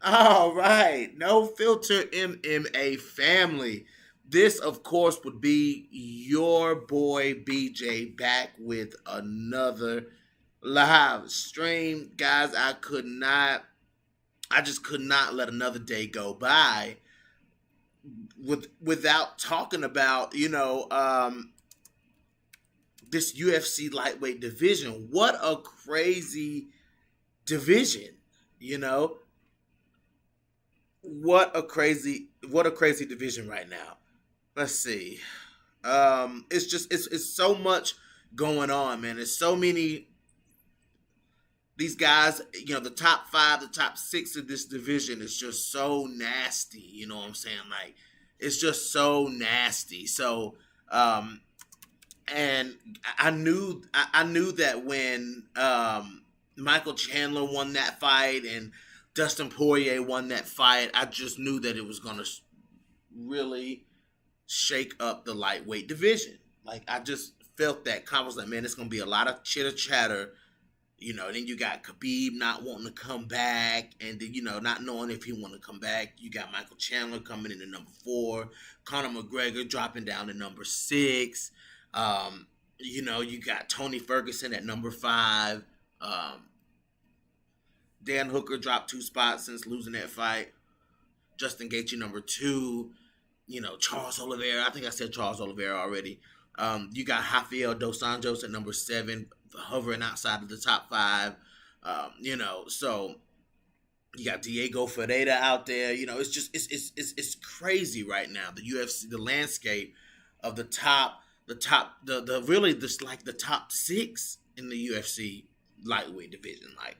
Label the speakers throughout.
Speaker 1: All right, no filter MMA family. This, of course, would be your boy BJ back with another live stream, guys. I just could not let another day go by without talking about this UFC lightweight division. What a crazy division, you know. What a crazy division right now. Let's see. It's just it's so much going on, man. There's so many these guys, the top five, the top six of this division is just so nasty. You know what I'm saying? Like, it's just so nasty. So, and I knew that when Michael Chandler won that fight and Dustin Poirier won that fight, I just knew that it was gonna really shake up the lightweight division. Like, I just felt that. I was like, man, it's gonna be a lot of chitter chatter. Then you got Khabib not wanting to come back, and then, not knowing if he want to come back. You got Michael Chandler coming in at number 4, Conor McGregor dropping down to number 6. You got Tony Ferguson at number 5. Dan Hooker dropped 2 spots since losing that fight. Justin Gaethje number 2. Charles Oliveira. I think I said Charles Oliveira already. You got Rafael Dos Anjos at number 7, hovering outside of the top 5. So you got Diego Ferreira out there. It's just it's crazy right now. The UFC, the landscape of the really just like the top 6 in the UFC lightweight division, like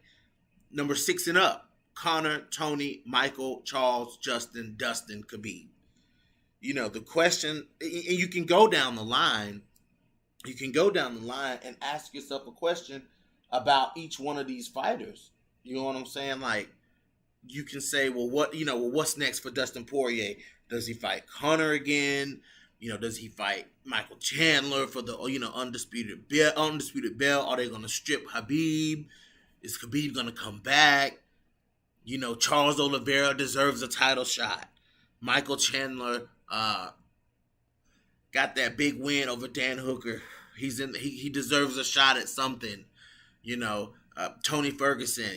Speaker 1: number 6 and up: Connor, Tony, Michael, Charles, Justin, Dustin, Khabib. The question, and you can go down the line. You can go down the line and ask yourself a question about each one of these fighters. You know what I'm saying? Like, you can say, well, what's next for Dustin Poirier? Does he fight Conor again? Does he fight Michael Chandler for the undisputed belt? Are they going to strip Khabib? Is Khabib going to come back? Charles Oliveira deserves a title shot. Michael Chandler got that big win over Dan Hooker. He deserves a shot at something. Tony Ferguson,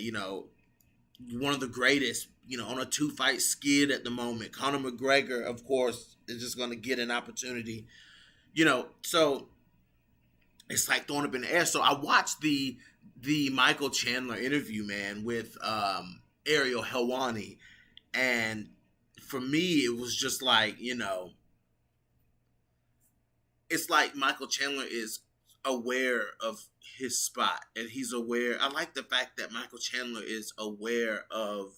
Speaker 1: one of the greatest, on a 2-fight skid at the moment. Conor McGregor, of course, is just going to get an opportunity. So it's like throwing up in the air. So I watched the Michael Chandler interview, man, with Ariel Helwani, and for me, it was just like, it's like Michael Chandler is aware of his spot, and he's aware. I like the fact that Michael Chandler is aware of,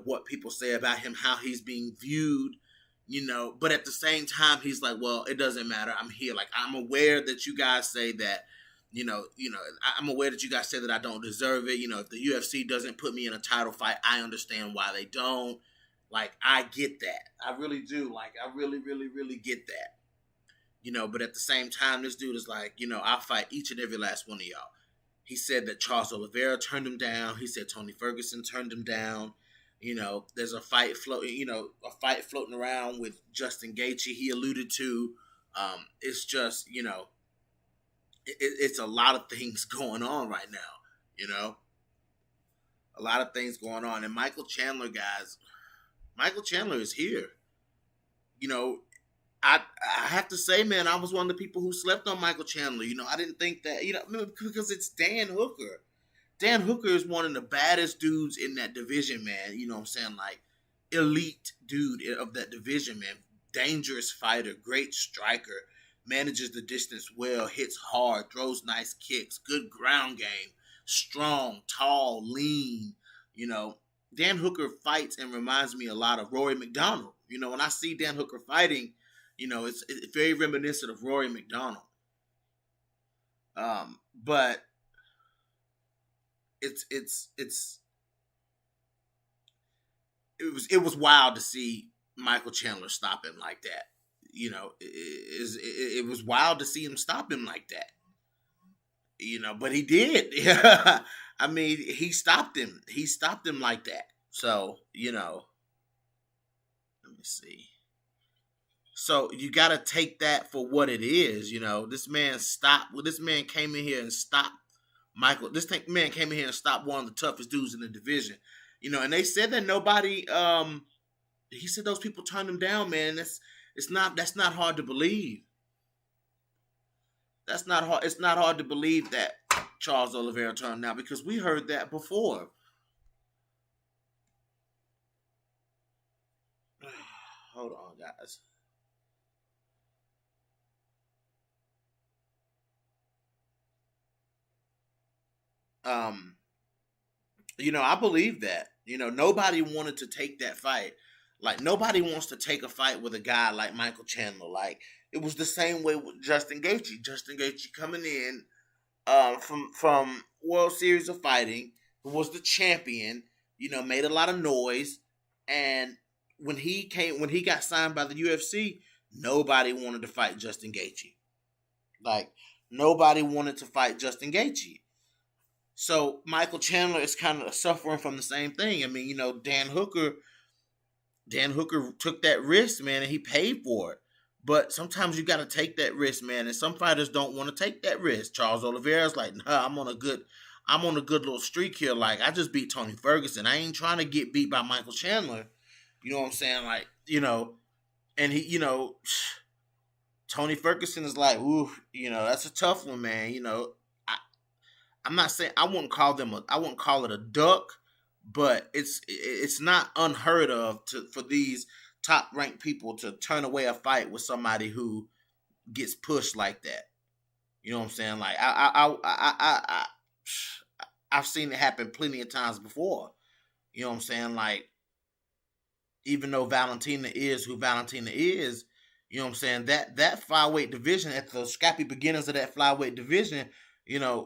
Speaker 1: what people say about him, how he's being viewed, but at the same time, he's like, well, it doesn't matter. I'm here. Like, I'm aware that you guys say that, I'm aware that you guys say that I don't deserve it. If the UFC doesn't put me in a title fight, I understand why they don't. Like, I get that. I really do. Like, I really, really, really get that. But at the same time, this dude is like, I'll fight each and every last one of y'all. He said that Charles Oliveira turned him down. He said Tony Ferguson turned him down. There's a fight floating around with Justin Gaethje. He alluded to. It's just, it's a lot of things going on right now. A lot of things going on, and Michael Chandler, guys. Michael Chandler is here. I have to say, man, I was one of the people who slept on Michael Chandler. I didn't think that, because it's Dan Hooker. Dan Hooker is one of the baddest dudes in that division, man. You know what I'm saying? Like, elite dude of that division, man. Dangerous fighter, great striker, manages the distance well, hits hard, throws nice kicks, good ground game, strong, tall, lean. Dan Hooker fights and reminds me a lot of Rory McDonald. When I see Dan Hooker fighting, it's very reminiscent of Rory McDonald. But it was wild to see Michael Chandler stop him like that. It was wild to see him stop him like that. But he did. I mean, he stopped him. He stopped him like that. So let me see. So you got to take that for what it is. This man stopped. Well, this man came in here and stopped Michael. Man came in here and stopped one of the toughest dudes in the division. And they said that nobody. He said those people turned him down, man. That's not hard to believe. That's not hard. It's not hard to believe that Charles Oliveira turned him down because we heard that before. Hold on, guys. Um, I believe that. Nobody wanted to take that fight. Like nobody wants to take a fight with a guy like Michael Chandler. Like it was the same way with Justin Gaethje. Justin Gaethje coming in from World Series of Fighting, who was the champion. Made a lot of noise, and when he got signed by the UFC, nobody wanted to fight Justin Gaethje. Like nobody wanted to fight Justin Gaethje. So Michael Chandler is kind of suffering from the same thing. I mean, Dan Hooker took that risk, man, and he paid for it. But sometimes you got to take that risk, man, and some fighters don't want to take that risk. Charles Oliveira's like, nah, I'm on a good little streak here. Like I just beat Tony Ferguson. I ain't trying to get beat by Michael Chandler. You know what I'm saying? Like, and he, Tony Ferguson is like, ooh, that's a tough one, man. I'm not saying I wouldn't call it a duck, but it's not unheard of for these top ranked people to turn away a fight with somebody who gets pushed like that. You know what I'm saying? Like I've seen it happen plenty of times before. You know what I'm saying? Like even though Valentina is who Valentina is, you know what I'm saying? That flyweight division at the scrappy beginnings of that flyweight division,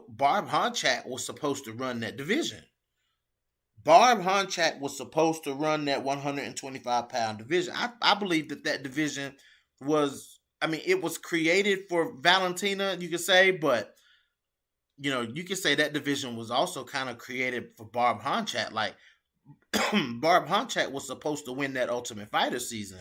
Speaker 1: Barb Honchak was supposed to run that division. Barb Honchak was supposed to run that 125-pound division. I believe that division was, I mean, it was created for Valentina, you could say, but, you could say that division was also kind of created for Barb Honchak. Like, Barb Honchak was supposed to win that Ultimate Fighter season.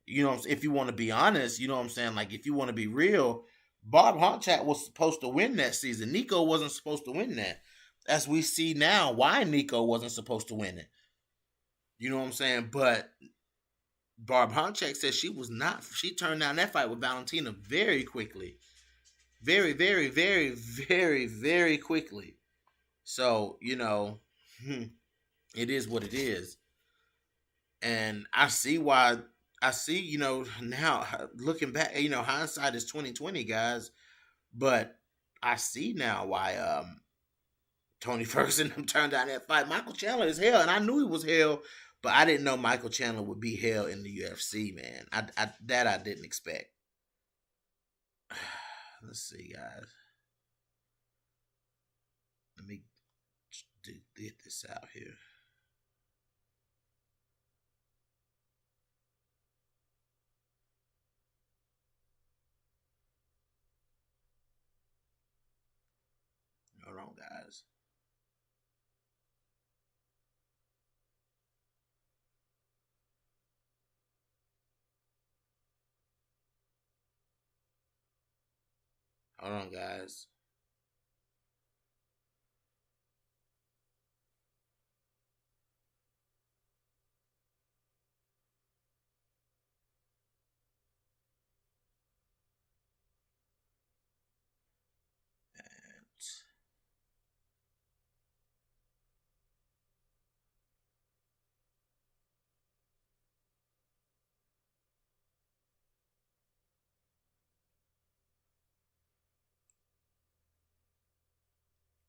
Speaker 1: If you want to be honest, you know what I'm saying? Like, if you want to be real, Barb Honchak was supposed to win that season. Nico wasn't supposed to win that. As we see now, why Nico wasn't supposed to win it. You know what I'm saying? But Barb Honchak said she was not. She turned down that fight with Valentina very quickly. Very, very, very, very, very quickly. So, it is what it is. And I see why. I see, now looking back, hindsight is 2020, guys. But I see now why Tony Ferguson turned down that fight. Michael Chandler is hell, and I knew he was hell, but I didn't know Michael Chandler would be hell in the UFC, man. I didn't expect. Let's see, guys. Let me get this out here. Hold on, guys. Hold on, guys.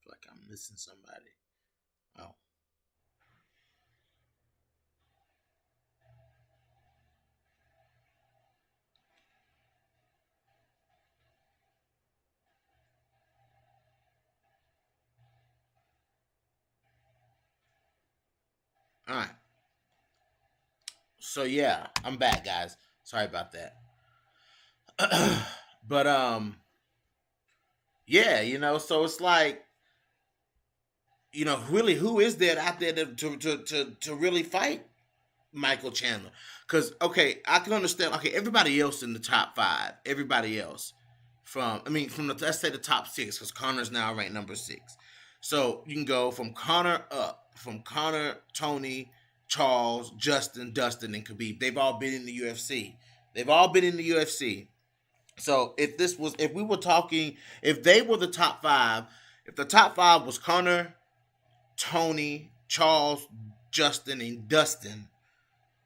Speaker 1: Like I'm missing somebody. Oh. All right. So yeah, I'm back, guys. Sorry about that. But yeah, so it's like really, who is there out there to really fight Michael Chandler? Because okay, I can understand. Okay, everybody else in the top five, everybody else from the let's say the top six, because Connor's now ranked number six. So you can go from Connor up, from Connor, Tony, Charles, Justin, Dustin, and Khabib. They've all been in the UFC. They've all been in the UFC. So if we were talking, if they were the top five, if the top five was Connor, Tony, Charles, Justin, and Dustin,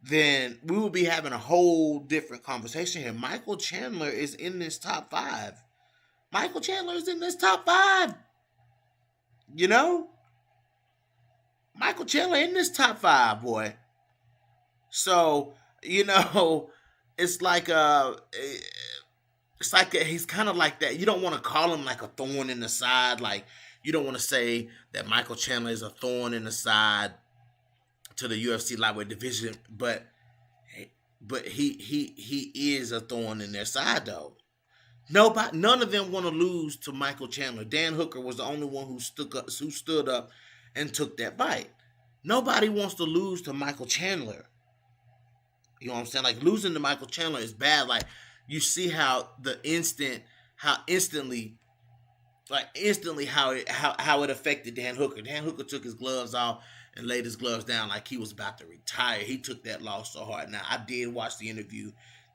Speaker 1: then we would be having a whole different conversation here. Michael Chandler is in this top five. Michael Chandler is in this top five. You know, Michael Chandler in this top five, boy. So it's like he's kind of like that. You don't want to call him like a thorn in the side. Like you don't want to say that Michael Chandler is a thorn in the side to the UFC lightweight division, but he is a thorn in their side though. None of them want to lose to Michael Chandler. Dan Hooker was the only one who stood up and took that fight. Nobody wants to lose to Michael Chandler. You know what I'm saying? Like losing to Michael Chandler is bad. Like you see how instantly how it affected Dan Hooker. Dan Hooker took his gloves off and laid his gloves down like he was about to retire. He took that loss so hard. Now I did watch the interview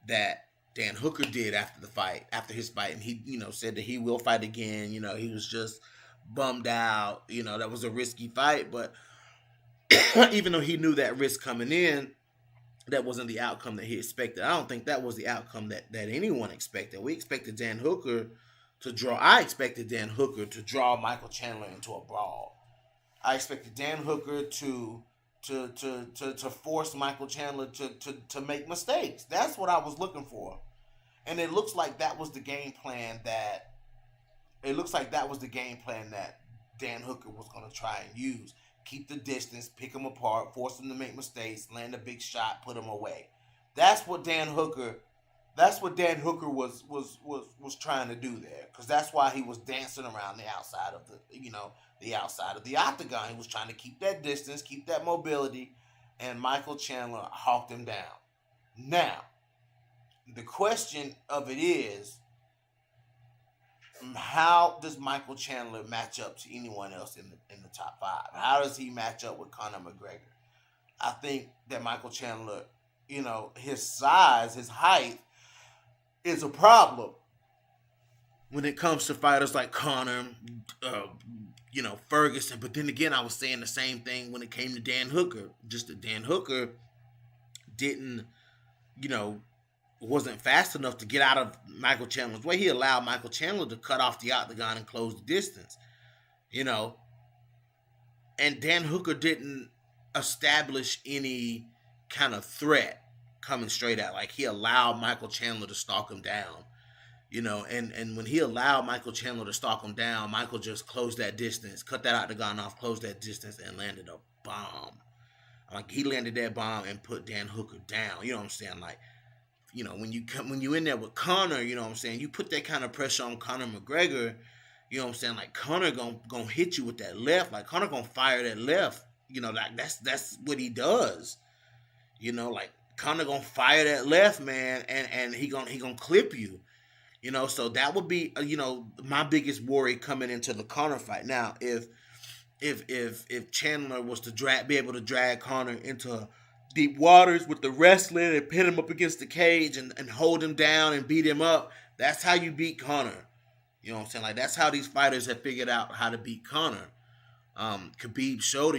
Speaker 1: that Dan Hooker did after his fight, and he said that he will fight again. He was just bummed out. That was a risky fight, but even though he knew that risk coming in, that wasn't the outcome that he expected. I don't think that was the outcome that anyone expected. We expected Dan Hooker to draw. I expected Dan Hooker to draw Michael Chandler into a brawl. I expected Dan Hooker to force Michael Chandler to make mistakes. That's what I was looking for. And it looks like that was the game plan that Dan Hooker was going to try and use. Keep the distance, pick them apart, force them to make mistakes, land a big shot, put them away. That's what Dan Hooker was trying to do there, because that's why he was dancing around the outside of the octagon. He was trying to keep that distance, keep that mobility, and Michael Chandler hawked him down. Now, the question of it is, how does Michael Chandler match up to anyone else in the top five? How does he match up with Conor McGregor? I think that Michael Chandler, his size, his height is a problem when it comes to fighters like Conor, Ferguson. But then again, I was saying the same thing when it came to Dan Hooker. Just that Dan Hooker didn't, wasn't fast enough to get out of Michael Chandler's way. He allowed Michael Chandler to cut off the octagon and close the distance, and Dan Hooker didn't establish any kind of threat coming straight out. Like he allowed Michael Chandler to stalk him down, and when he allowed Michael Chandler to stalk him down, Michael just closed that distance, cut that octagon off, closed that distance, and landed a bomb. Like he landed that bomb and put Dan Hooker down. You know what I'm saying? Like, when you in there with Conor, you put that kind of pressure on Conor McGregor, like Conor gonna hit you with that left, like Conor gonna fire that left, like that's what he does, like Conor gonna fire that left, man, and he gonna clip you, so that would be my biggest worry coming into the Conor fight. Now, if Chandler was to be able to drag Conor into deep waters with the wrestling and pin him up against the cage and hold him down and beat him up, that's how you beat Conor. You know what I'm saying? Like that's how these fighters have figured out how to beat Conor. Khabib showed,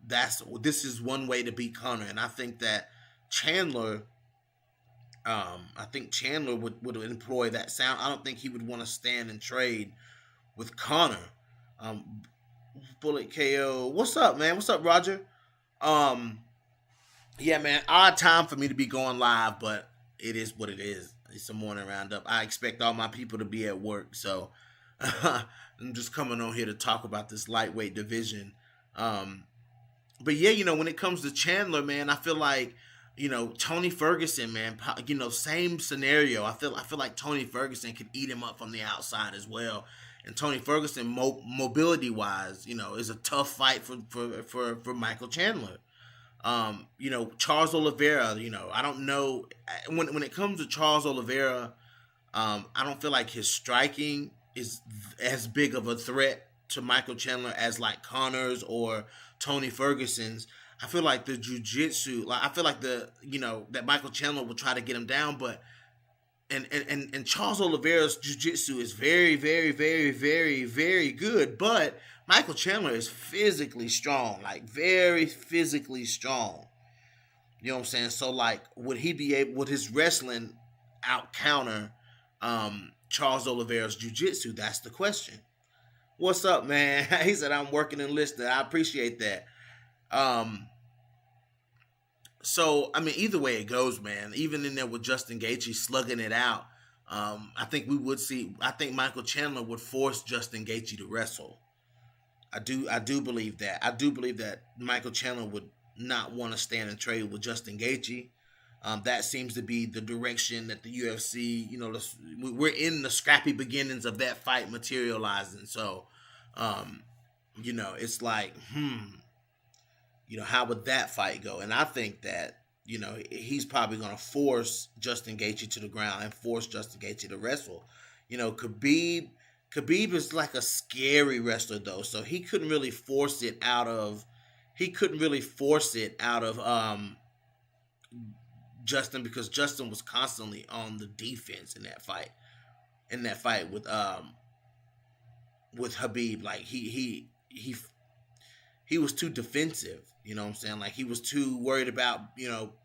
Speaker 1: this is one way to beat Conor, and I think that Chandler would employ that sound. I don't think he would want to stand and trade with Conor. Bullet KO. What's up, man? What's up, Roger? Yeah, man, odd time for me to be going live, but it is what it is. It's a morning roundup. I expect all my people to be at work, so I'm just coming on here to talk about this lightweight division. But yeah, when it comes to Chandler, man, I feel like, Tony Ferguson, man, same scenario. I feel like Tony Ferguson could eat him up from the outside as well. And Tony Ferguson, mobility wise, is a tough fight for Michael Chandler. Charles Oliveira, I don't know when it comes to Charles Oliveira, I don't feel like his striking is as big of a threat to Michael Chandler as like Connor's or Tony Ferguson's. I feel like the jujitsu, like I feel like that Michael Chandler will try to get him down, but and Charles Oliveira's jiu-jitsu is very, very, very, very, very good, but Michael Chandler is physically strong, like very physically strong. You know what I'm saying? So like would his wrestling out counter Charles Oliveira's jiu-jitsu? That's the question. What's up, man? He said I'm working and listening. I appreciate that. Um So I mean, either way it goes, man. Even in there with Justin Gaethje slugging it out, I think we would see. I think Michael Chandler would force Justin Gaethje to wrestle. I do believe that. I do believe that Michael Chandler would not want to stand and trade with Justin Gaethje. That seems to be the direction that the UFC. We're in the scrappy beginnings of that fight materializing. So, it's like, how would that fight go? And I think that, he's probably going to force Justin Gaethje to the ground and force Justin Gaethje to wrestle. Khabib is like a scary wrestler though, so he couldn't really force it out of Justin, because Justin was constantly on the defense in that fight. With Khabib, like he was too defensive. You know what I'm saying? Like he was too worried about,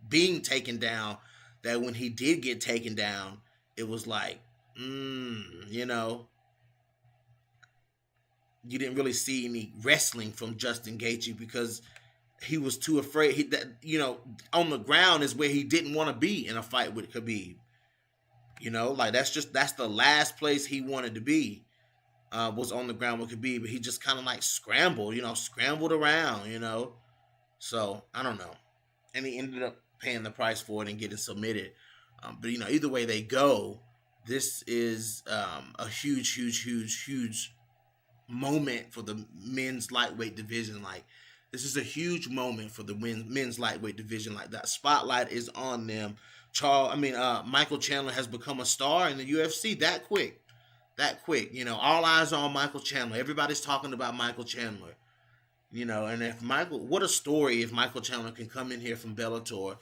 Speaker 1: being taken down, that when he did get taken down, it was like, you know, you didn't really see any wrestling from Justin Gaethje because he was too afraid. On the ground is where he didn't want to be in a fight with Khabib. Like that's the last place he wanted to be. Was on the ground with Khabib, but he just kind of like scrambled around. So I don't know, and he ended up paying the price for it and getting submitted. But either way they go, this is a huge, huge, huge, huge moment for the men's lightweight division. Like this is a huge moment for the men's lightweight division. Like that spotlight is on them. Michael Chandler has become a star in the UFC that quick. All eyes are on Michael Chandler. Everybody's talking about Michael Chandler. And what a story if Michael Chandler can come in here from Bellator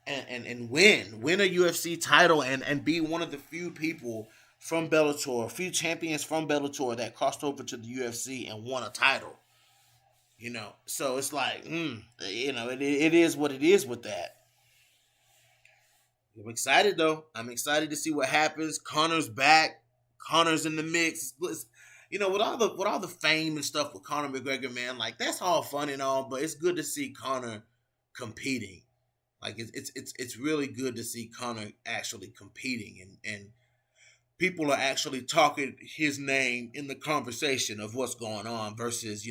Speaker 1: and win a UFC title and be one of the few people from Bellator, a few champions from Bellator that crossed over to the UFC and won a title. So it's like, it is what it is with that. I'm excited though. I'm excited to see what happens. Connor's back. Connor's in the mix. With all the fame and stuff with Conor McGregor, man, like that's all fun and all, but it's good to see Conor competing. Like it's really good to see Conor actually competing and people are actually talking his name in the conversation of what's going on versus,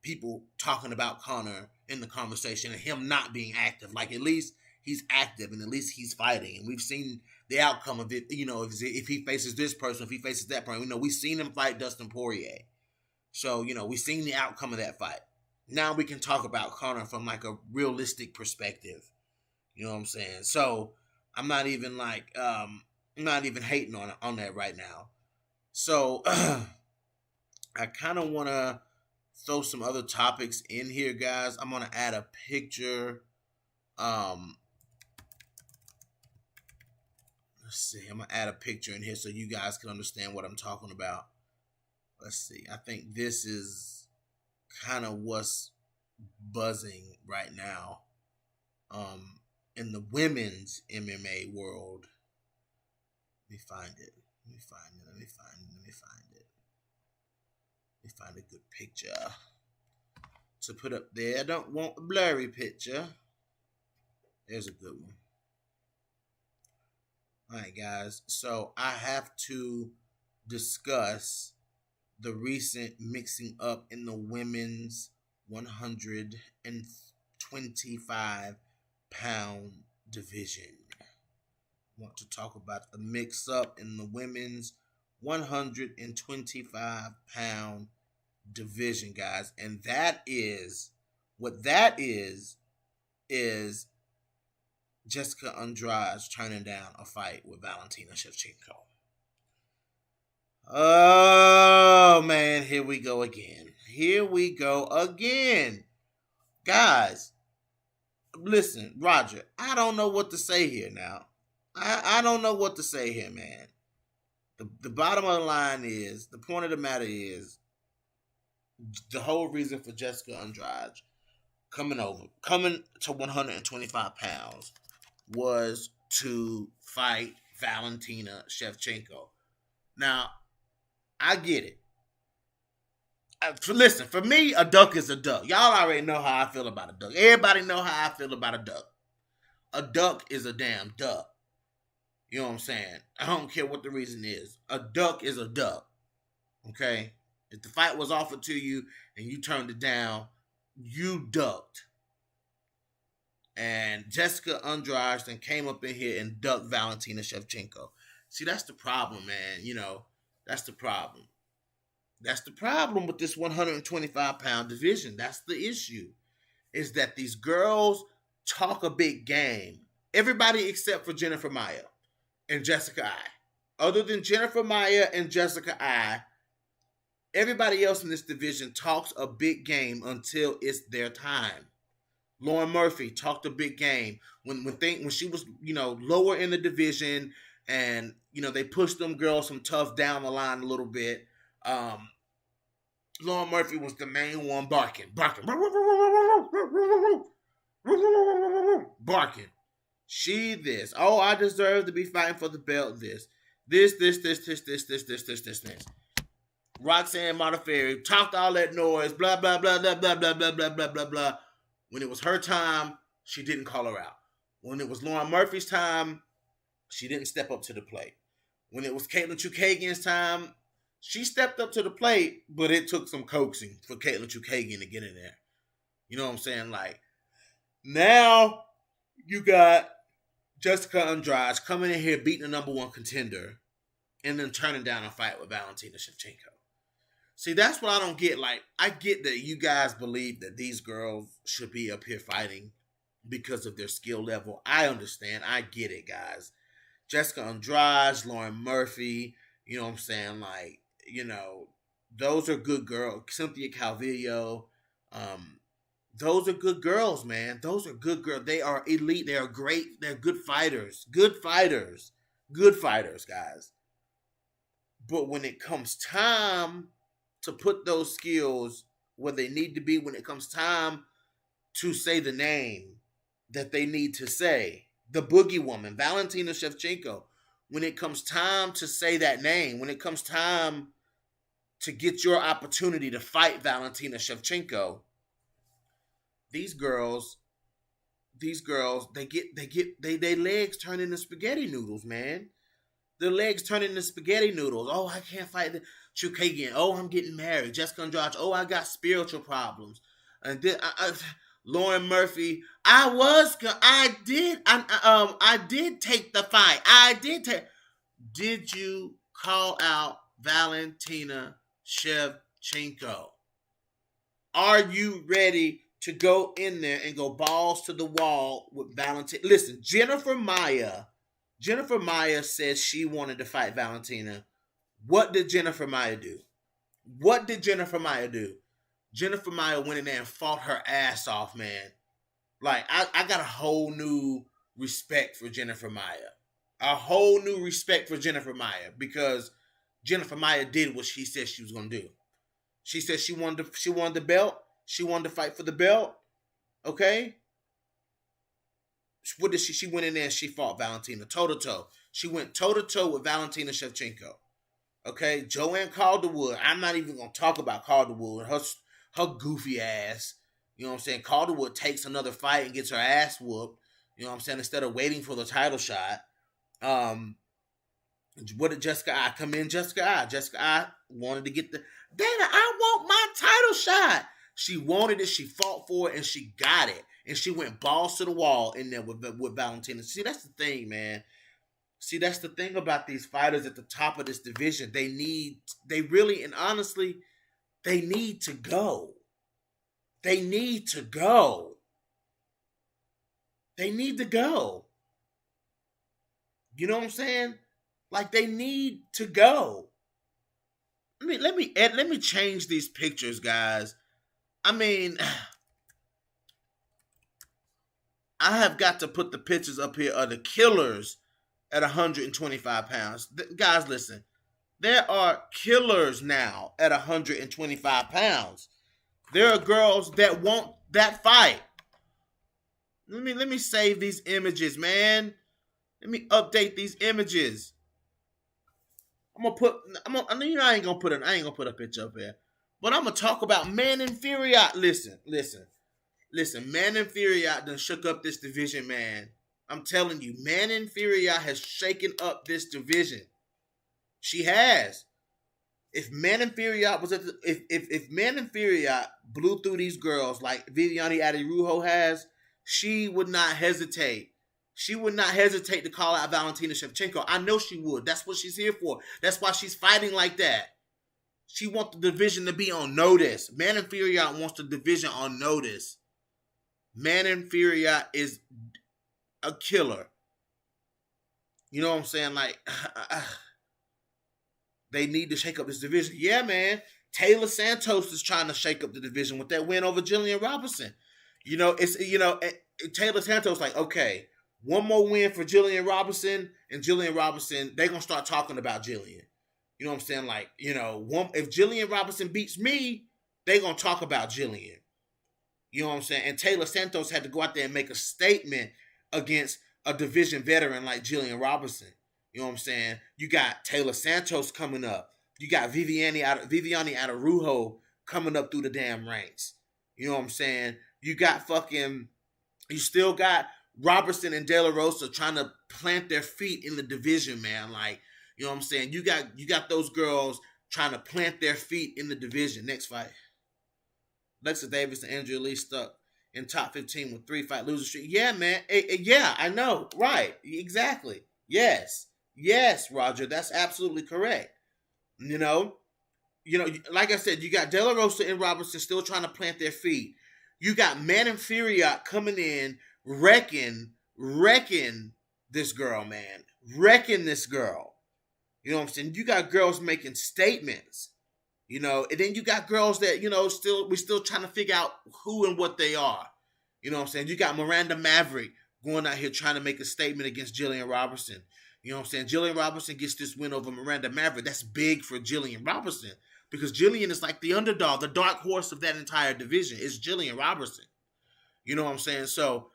Speaker 1: people talking about Conor in the conversation and him not being active. Like at least he's active and at least he's fighting. And we've seen the outcome of it, if he faces this person, if he faces that person. We've seen him fight Dustin Poirier. So, we've seen the outcome of that fight. Now we can talk about Conor from like a realistic perspective. You know what I'm saying? So I'm not even hating on that right now. So I kind of want to throw some other topics in here, guys. I'm going to add a picture. Let's see. I'm going to add a picture in here so you guys can understand what I'm talking about. Let's see. I think this is kind of what's buzzing right now in the women's MMA world. Let me find it. Let me find a good picture to put up there. I don't want a blurry picture. There's a good one. All right, guys. So I have to discuss the recent mixing up in the women's 125-pound division. I want to talk about the mix up in the women's 125-pound division, guys. And that is what that is Jessica Andrade turning down a fight with Valentina Shevchenko. Oh man, here we go again. Here we go again. Guys, listen, Roger, I don't know what to say here now. I don't know what to say here, man. The bottom of the line is, the point of the matter is, the whole reason for Jessica Andrade coming to 125 pounds was to fight Valentina Shevchenko. Now, I get it. Listen, for me, a duck is a duck. Y'all already know how I feel about a duck. Everybody know how I feel about a duck. A duck is a damn duck. You know what I'm saying? I don't care what the reason is. A duck is a duck. Okay? If the fight was offered to you and you turned it down, you ducked. And Jessica Andrade then came up in here and ducked Valentina Shevchenko. See, that's the problem, man. You know, that's the problem. That's the problem with this 125-pound division. That's the issue. Is that these girls talk a big game. Everybody except for Jennifer Maia and Jessica I. Other than Jennifer Maia and Jessica I, everybody else in this division talks a big game until it's their time. Lauren Murphy talked a big game when she was, you know, lower in the division, and you know they pushed them girls from tough down the line a little bit. Lauren Murphy was the main one barking. She this. Oh, I deserve to be fighting for the belt. This. Roxanne Modafferi talked all that noise. Blah blah blah blah blah blah blah blah blah blah blah. When it was her time, she didn't call her out. When it was Lauren Murphy's time, she didn't step up to the plate. When it was Caitlin Chukagian's time, she stepped up to the plate, but it took some coaxing for Caitlin Chukagian to get in there. You know what I'm saying? Like, now you got Jessica Andrade coming in here beating the number one contender and then turning down a fight with Valentina Shevchenko. See, that's what I don't get. Like, I get that you guys believe that these girls should be up here fighting because of their skill level. I understand. I get it, guys. Jessica Andrade, Lauren Murphy, you know what I'm saying? Like, you know, those are good girls. Cynthia Calvillo, those are good girls, man. Those are good girls. They are elite. They are great. They're good fighters. Good fighters. Good fighters, guys. But when it comes time to put those skills where they need to be, when it comes time to say the name that they need to say, the Boogie Woman, Valentina Shevchenko, when it comes time to say that name, when it comes time to get your opportunity to fight Valentina Shevchenko, these girls, they legs turn into spaghetti noodles, man. Their legs turn into spaghetti noodles. Oh, I can't fight the Chukagian. Oh, I'm getting married. Jessica Andrade. Oh, I got spiritual problems. And then Lauren Murphy. I did take the fight. Did you call out Valentina Shevchenko? Are you ready to go in there and go balls to the wall with Valentina? Listen, Jennifer Maia says she wanted to fight Valentina. What did Jennifer Maia do? Jennifer Maia went in there and fought her ass off, man. Like, I got a whole new respect for Jennifer Maia. A whole new respect for Jennifer Maia, because Jennifer Maia did what she said she was going to do. She said she wanted the belt. She wanted to fight for the belt. Okay? What did she? She went in there and she fought Valentina toe-to-toe. She went toe-to-toe with Valentina Shevchenko. Okay? Joanne Calderwood. I'm not even going to talk about Calderwood. Her goofy ass. You know what I'm saying? Calderwood takes another fight and gets her ass whooped. You know what I'm saying? Instead of waiting for the title shot. What did Jessica I come in? Jessica I wanted to get the... Dana, I want my title shot. She wanted it. She fought for it, and she got it. And she went balls to the wall in there with Valentina. See, that's the thing, man. See, that's the thing about these fighters at the top of this division. They really, and honestly, they need to go. They need to go. They need to go. You know what I'm saying? Like, they need to go. Let me change these pictures, guys. I mean, I have got to put the pictures up here of the killers at 125 pounds. Guys, listen. There are killers now at 125 pounds. There are girls that want that fight. Let me save these images, man. Let me update these images. I know I ain't gonna put a picture up here. But I'm gonna talk about Man Inferior. Listen. Man Inferior done shook up this division, man. I'm telling you, Man Inferior has shaken up this division. She has. If Man Inferior was at if Man Inferior blew through these girls like Viviane Adirujo has, she would not hesitate. She would not hesitate to call out Valentina Shevchenko. I know she would. That's what she's here for. That's why she's fighting like that. She wants the division to be on notice. Man Inferior wants the division on notice. Man Inferior is a killer. You know what I'm saying? Like, they need to shake up this division. Yeah, man. Taylor Santos is trying to shake up the division with that win over Jillian Robinson. Taylor Santos like, okay, one more win for Jillian Robinson, and Jillian Robinson, they're gonna start talking about Jillian. You know what I'm saying? Like, if Jillian Robinson beats me, they're gonna talk about Jillian. You know what I'm saying? And Taylor Santos had to go out there and make a statement against a division veteran like Jillian Robinson. You know what I'm saying? You got Taylor Santos coming up. You got Viviane Adirujo coming up through the damn ranks. You know what I'm saying? You still got Robertson and De La Rosa trying to plant their feet in the division, man. Like, you know what I'm saying? You got those girls trying to plant their feet in the division. Next fight. Alexa Davis and Andrea Lee stuck in top 15 with 3-fight losing streak. Yeah, man. Yeah, I know. Right. Exactly. Yes, Roger. That's absolutely correct. Like I said, you got De La Rosa and Robertson still trying to plant their feet. You got Man Inferior coming in, wrecking this girl, man. Wrecking this girl. You know what I'm saying? You got girls making statements. And then you got girls that, we're still trying to figure out who and what they are. You know what I'm saying? You got Miranda Maverick going out here trying to make a statement against Jillian Robinson. You know what I'm saying? Jillian Robinson gets this win over Miranda Maverick. That's big for Jillian Robinson because Jillian is like the underdog, the dark horse of that entire division. It's Jillian Robinson. You know what I'm saying? So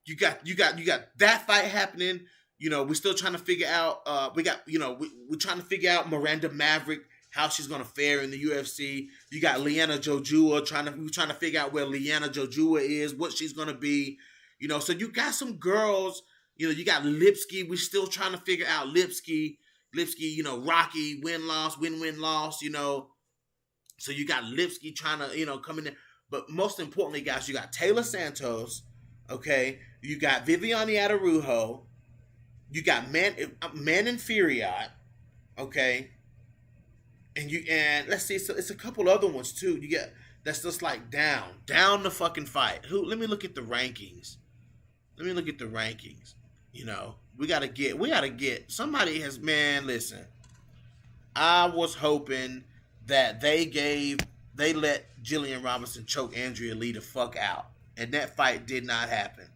Speaker 1: you got that fight happening. We're still trying to figure out. We're trying to figure out Miranda Maverick, how she's gonna fare in the UFC. You got Liana Jojua we're trying to figure out where Liana Jojua is, what she's gonna be. So you got some girls. You got Lipsky. We're still trying to figure out Lipsky. Rocky, win-loss. So you got Lipsky trying to, come in there. But most importantly, guys, you got Taylor Santos. Okay. You got Viviane Adirujo. You got Man Inferior. Okay. And let's see, it's a couple other ones too. You get that's just like down the fucking fight. Let me look at the rankings. We gotta get somebody has, man, listen. I was hoping that they let Jillian Robinson choke Andrea Lee the fuck out. And that fight did not happen.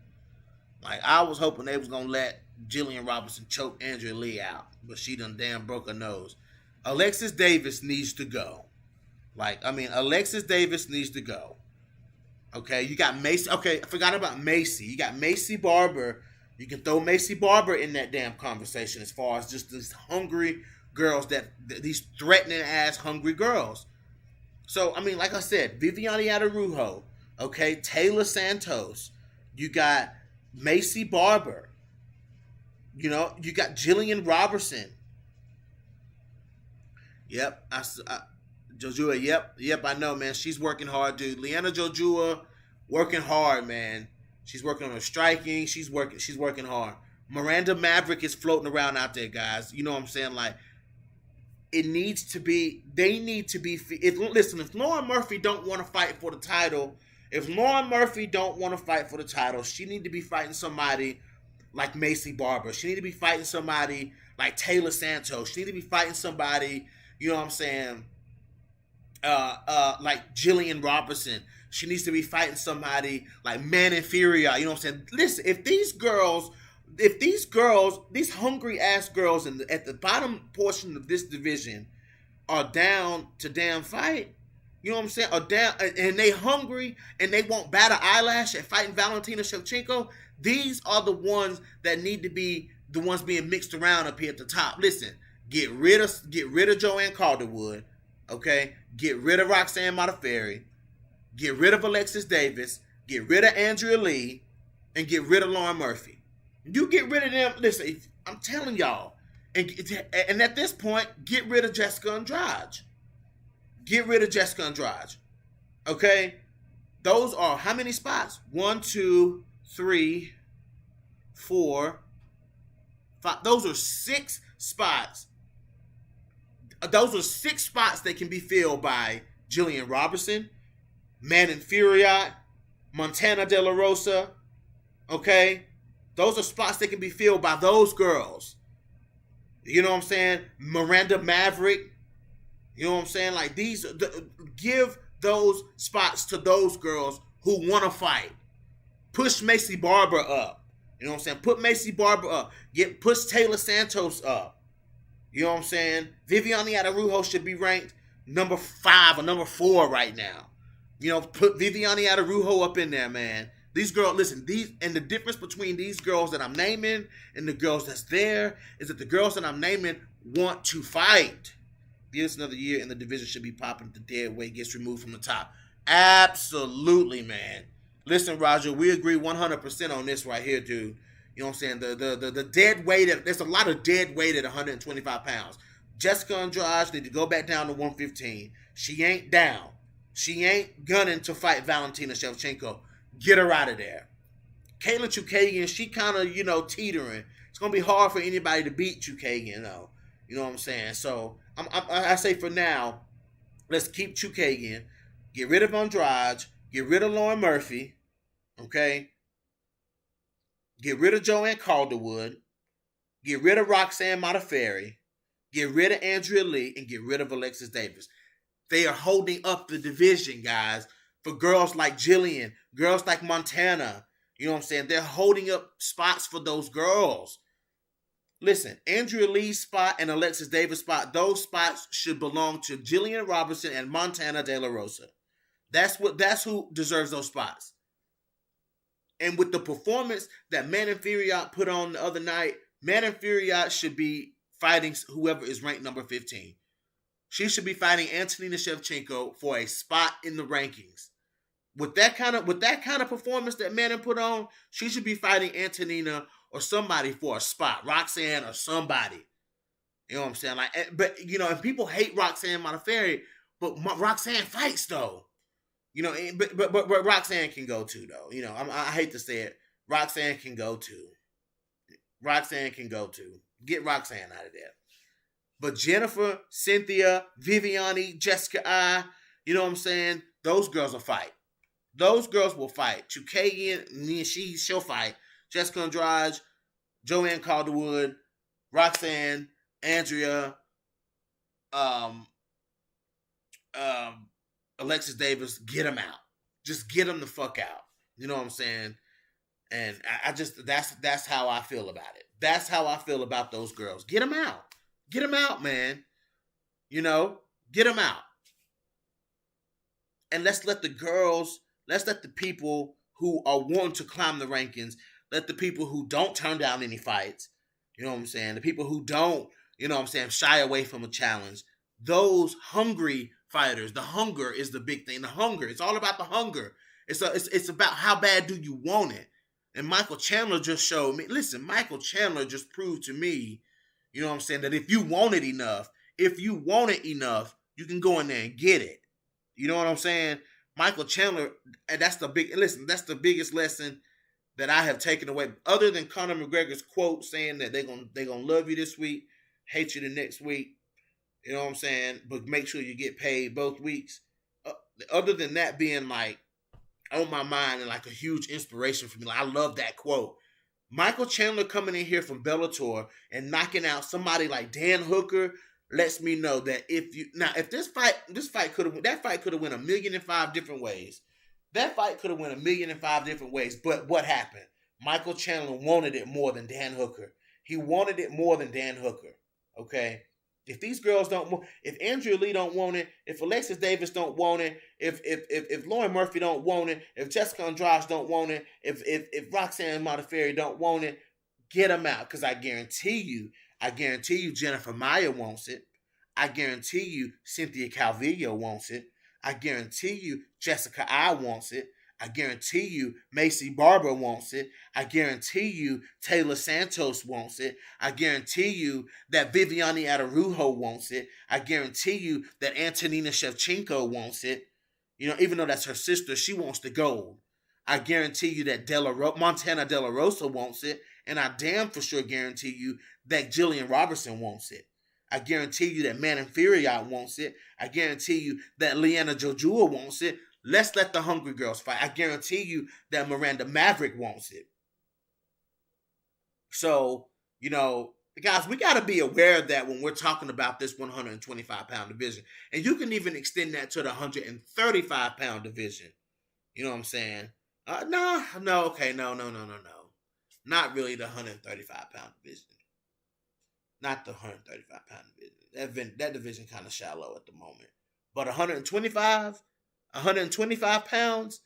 Speaker 1: Like, I was hoping they was gonna let Jillian Robinson choke Andrea Lee out. But she done damn broke her nose. Alexis Davis needs to go. Alexis Davis needs to go. Okay, you got Macy. Okay, I forgot about Macy. You got Macy Barber. You can throw Macy Barber in that damn conversation as far as just these hungry girls, these threatening ass hungry girls. So, like I said, Viviane Adirujo. Okay, Taylor Santos. You got Macy Barber. You got Jillian Robertson. Yep, Jojua. Yep, I know, man. She's working hard, dude. Liana Jojua working hard, man. She's working on her striking. She's working hard. Miranda Maverick is floating around out there, guys. You know what I'm saying? Like, it needs to be. They need to be. If Lauren Murphy don't want to fight for the title, if Lauren Murphy don't want to fight for the title, she need to be fighting somebody like Macy Barber. She need to be fighting somebody like Taylor Santos. She need to be fighting somebody. You know what I'm saying? Like Jillian Robertson. She needs to be fighting somebody like Man Inferior. You know what I'm saying? Listen, if these girls, these hungry ass girls at the bottom portion of this division are down to damn fight, you know what I'm saying? Are down and they hungry and they want Battle Eyelash and fighting Valentina Shevchenko. These are the ones that need to be the ones being mixed around up here at the top. Listen, get rid of Joanne Calderwood, okay? Get rid of Roxanne Modafferi, get rid of Alexis Davis, get rid of Andrea Lee, and get rid of Lauren Murphy. You get rid of them. Listen, I'm telling y'all, and at this point, get rid of Jessica Andrade. Get rid of Jessica Andrade. Okay, those are how many spots? 1, 2, 3, 4, 5. Those are 6 spots. Those are 6 spots that can be filled by Jillian Robertson, Manon Fiorot, Montana De La Rosa. Okay, those are spots that can be filled by those girls. You know what I'm saying? Miranda Maverick. You know what I'm saying? Like give those spots to those girls who want to fight. Push Macy Barber up. You know what I'm saying? Put Macy Barber up. Push Taylor Santos up. You know what I'm saying? Viviane Araújo should be ranked number 5 or number 4 right now. You know, put Viviane Araújo up in there, man. These girls, listen, and the difference between these girls that I'm naming and the girls that's there is that the girls that I'm naming want to fight. This another year and the division should be popping if the dead weight gets removed from the top. Absolutely, man. Listen, Roger, we agree 100% on this right here, dude. You know what I'm saying? The dead weight, there's a lot of dead weight at 125 pounds. Jessica Andrade need to go back down to 115. She ain't down. She ain't gunning to fight Valentina Shevchenko. Get her out of there. Kayla Chukagian, she kind of, teetering. It's going to be hard for anybody to beat Chukagian, though. You know what I'm saying? So, I say for now, let's keep Chukagian. Get rid of Andrade. Get rid of Lauren Murphy. Okay? Get rid of Joanne Calderwood. Get rid of Roxanne Modafferi. Get rid of Andrea Lee. And get rid of Alexis Davis. They are holding up the division, guys, for girls like Jillian, girls like Montana. You know what I'm saying? They're holding up spots for those girls. Listen, Andrea Lee's spot and Alexis Davis' spot, those spots should belong to Jillian Robertson and Montana De La Rosa. That's who deserves those spots. And with the performance that Manon Fiorot put on the other night, Manon Fiorot should be fighting whoever is ranked number 15. She should be fighting Antonina Shevchenko for a spot in the rankings. With that kind of performance that Manon put on, she should be fighting Antonina or somebody for a spot, Roxanne or somebody. You know what I'm saying? And people hate Roxanne Modafferi, but Roxanne fights though. But Roxanne can go too though. I hate to say it, Roxanne can go too. Get Roxanne out of there. But Jennifer, Cynthia, Viviane, Jessica I, you know what I'm saying? Those girls will fight. Those girls will fight. Chukagian, she'll fight. Jessica Andrade, Joanne Calderwood, Roxanne, Andrea, Alexis Davis, get them out. Just get them the fuck out. You know what I'm saying? And that's how I feel about it. That's how I feel about those girls. Get them out. Get them out, man. Get them out. And let's let the people who are wanting to climb the rankings, let the people who don't turn down any fights, you know what I'm saying? The people who don't, shy away from a challenge, those hungry fighters, the hunger is the big thing. The hunger, it's all about the hunger. It's about how bad do you want it. And Michael Chandler just showed me, Michael Chandler just proved to me, you know what I'm saying, that if you want it enough, you can go in there and get it. You know what I'm saying? Michael Chandler, and that's the biggest lesson that I have taken away, other than Conor McGregor's quote saying that they're gonna love you this week, hate you the next week. You know what I'm saying? But make sure you get paid both weeks. Uh, Other than that being like on my mind and like a huge inspiration for me, like I love that quote. Michael Chandler coming in here from Bellator and knocking out somebody like Dan Hooker lets me know that if this fight could have that fight could have went 1,000,005 different ways. That fight could have went 1,000,005 different ways. But what happened? Michael Chandler wanted it more than Dan Hooker. He wanted it more than Dan Hooker. Okay. If these girls don't, if Andrea Lee don't want it, if Alexis Davis don't want it, if Lauren Murphy don't want it, if Jessica Andrade don't want it, if Roxanne Modafferi don't want it, get them out. Because I guarantee you Jennifer Maia wants it. I guarantee you Cynthia Calvillo wants it. I guarantee you Jessica I wants it. I guarantee you Macy Barber wants it. I guarantee you Taylor Santos wants it. I guarantee you that Viviane Araújo wants it. I guarantee you that Antonina Shevchenko wants it. You know, even though that's her sister, she wants the gold. I guarantee you that Montana De La Rosa wants it. And I damn for sure guarantee you that Jillian Robertson wants it. I guarantee you that Manon Fiorot wants it. I guarantee you that Liana Jojua wants it. Let's let the Hungry Girls fight. I guarantee you that Miranda Maverick wants it. So, you know, guys, we got to be aware of that when we're talking about this 125-pound division. And you can even extend that to the 135-pound division. You know what I'm saying? No. Not really the 135-pound division. Not the 135-pound division. That division kind of shallow at the moment. But 125 pounds,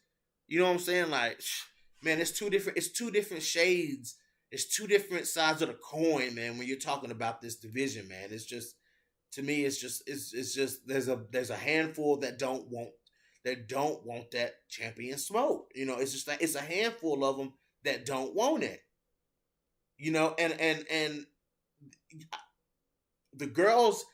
Speaker 1: you know what I'm saying? Like, man, it's two different shades. It's two different sides of the coin, man, when you're talking about this division, man. It's just, to me, it's just there's a handful that don't want that champion smoke. You know, it's just like it's a handful of them that don't want it. You know, and the girls,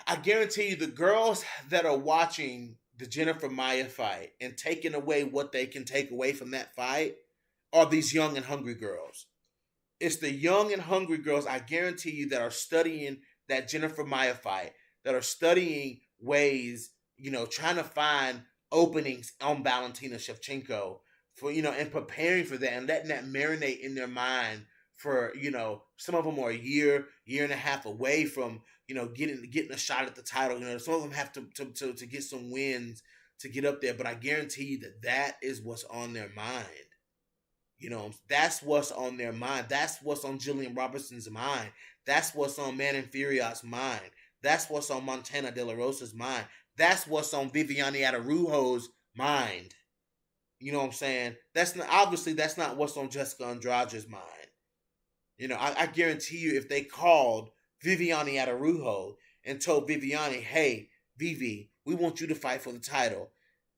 Speaker 1: I guarantee you, the girls that are watching the Jennifer Maia fight and taking away what they can take away from that fight are these young and hungry girls. It's the young and hungry girls, I guarantee you, that are studying that Jennifer Maia fight, that are studying ways, you know, trying to find openings on Valentina Shevchenko for, you know, and preparing for that and letting that marinate in their mind for, you know, some of them are a year and a half away from, you know, getting a shot at the title. You know, some of them have to get some wins to get up there. But I guarantee you that is what's on their mind. You know, that's what's on their mind. That's what's on Jillian Robertson's mind. That's what's on Manon Fiorot's mind. That's what's on Montana De La Rosa's mind. That's what's on Viviane Araújo's mind. You know what I'm saying? That's not what's on Jessica Andrade's mind. You know, I guarantee you, if they called Viviane Araújo and told Viviane, hey, Vivi, we want you to fight for the title,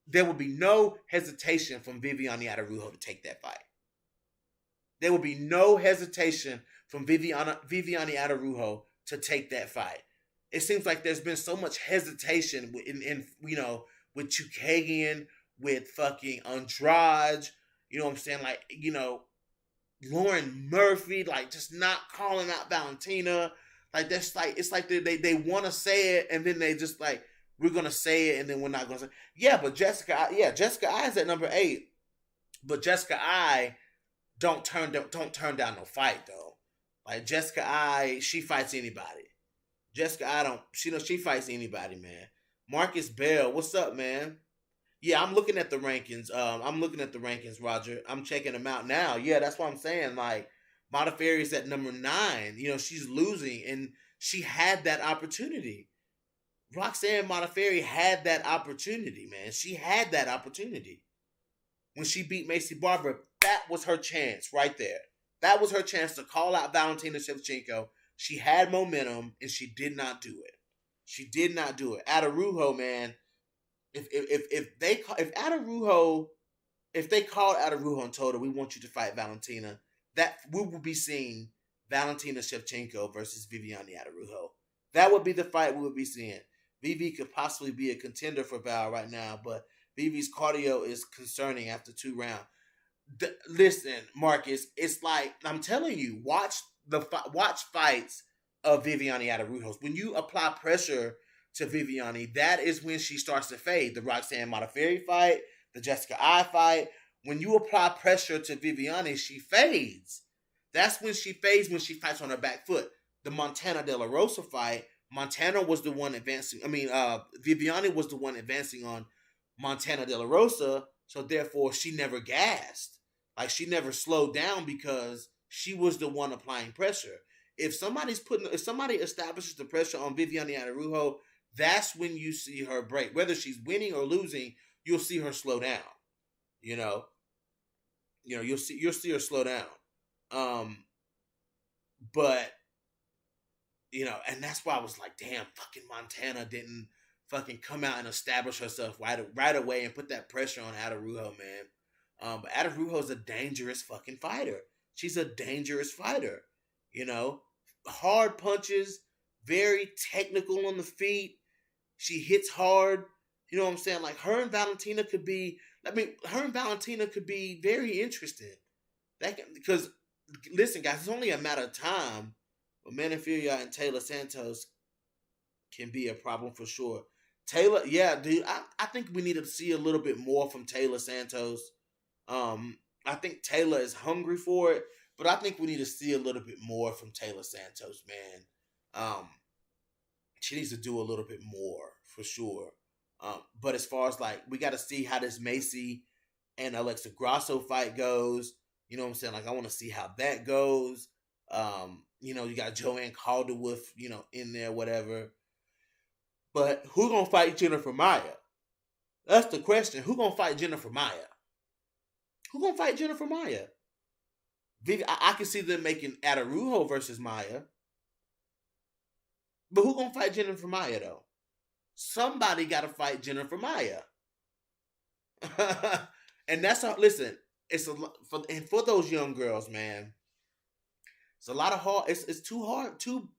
Speaker 1: there would be no hesitation from Viviane Araújo to take that fight. There would be no hesitation from Viviane Araújo to take that fight. It seems like there's been so much hesitation in you know, with Chukagian, with fucking Andrade, you know what I'm saying? Like, you know, Lauren Murphy, like, just not calling out Valentina. Like, that's like, it's like they want to say it, and then they just like, we're going to say it, and then we're not going to say it. Yeah, but Jessica I is at number 8. But Jessica I don't turn down no fight, though. Like, Jessica I, she fights anybody. Jessica I she fights anybody, man. Marcus Bell, what's up, man? Yeah, I'm looking at the rankings. Roger. I'm checking them out now. Yeah, that's what I'm saying. Like, Modafferi's at number 9. You know, she's losing, and she had that opportunity. Roxanne Modafferi had that opportunity, man. She had that opportunity. When she beat Macy Barber, that was her chance right there. That was her chance to call out Valentina Shevchenko. She had momentum, and she did not do it. She did not do it. Araújo, man. If they called Araújo and told her, we want you to fight Valentina, that we will be seeing Valentina Shevchenko versus Viviane Araújo. That would be the fight we would be seeing. Vivi could possibly be a contender for Val right now, but Vivi's cardio is concerning after 2 rounds. Listen, Marcus, it's like I'm telling you, watch fights of Viviane Adarujos. When you apply pressure to Viviane, that is when she starts to fade. The Roxanne Modafferi fight, the Jessica I fight. When you apply pressure to Viviane, she fades. That's when she fades, when she fights on her back foot. The Montana De La Rosa fight, Montana was the one advancing. I mean, Viviane was the one advancing on Montana De La Rosa, so therefore she never gassed. Like she never slowed down because she was the one applying pressure. If somebody establishes the pressure on Viviane Araújo, that's when you see her break. Whether she's winning or losing, you'll see her slow down. You know, you'll see her slow down. Um, but and that's why I was like, damn, fucking Montana didn't fucking come out and establish herself right away and put that pressure on Adarujo, man. But Adarujo's a dangerous fucking fighter. She's a dangerous fighter. Hard punches, very technical on the feet. She hits hard. You know what I'm saying? Like her and Valentina could be. Her and Valentina could be very interesting. Because listen, guys, it's only a matter of time. But Manafia and Taylor Santos can be a problem for sure. Taylor, yeah, dude, I think we need to see a little bit more from Taylor Santos. I think Taylor is hungry for it, but I think we need to see a little bit more from Taylor Santos, man. She needs to do a little bit more for sure. But as far as like, we got to see how this Macy and Alexa Grasso fight goes. You know what I'm saying? Like, I want to see how that goes. You got Joanne Calderwood, in there, whatever. But who gonna fight Jennifer Maia? That's the question. Who gonna fight Jennifer Maia? Who gonna fight Jennifer Maia? I can see them making Adarujo versus Maia. But who gonna fight Jennifer Maia, though? Somebody gotta fight Jennifer Maia. And that's all. Listen, it's for those young girls, man. It's a lot of hard. It's two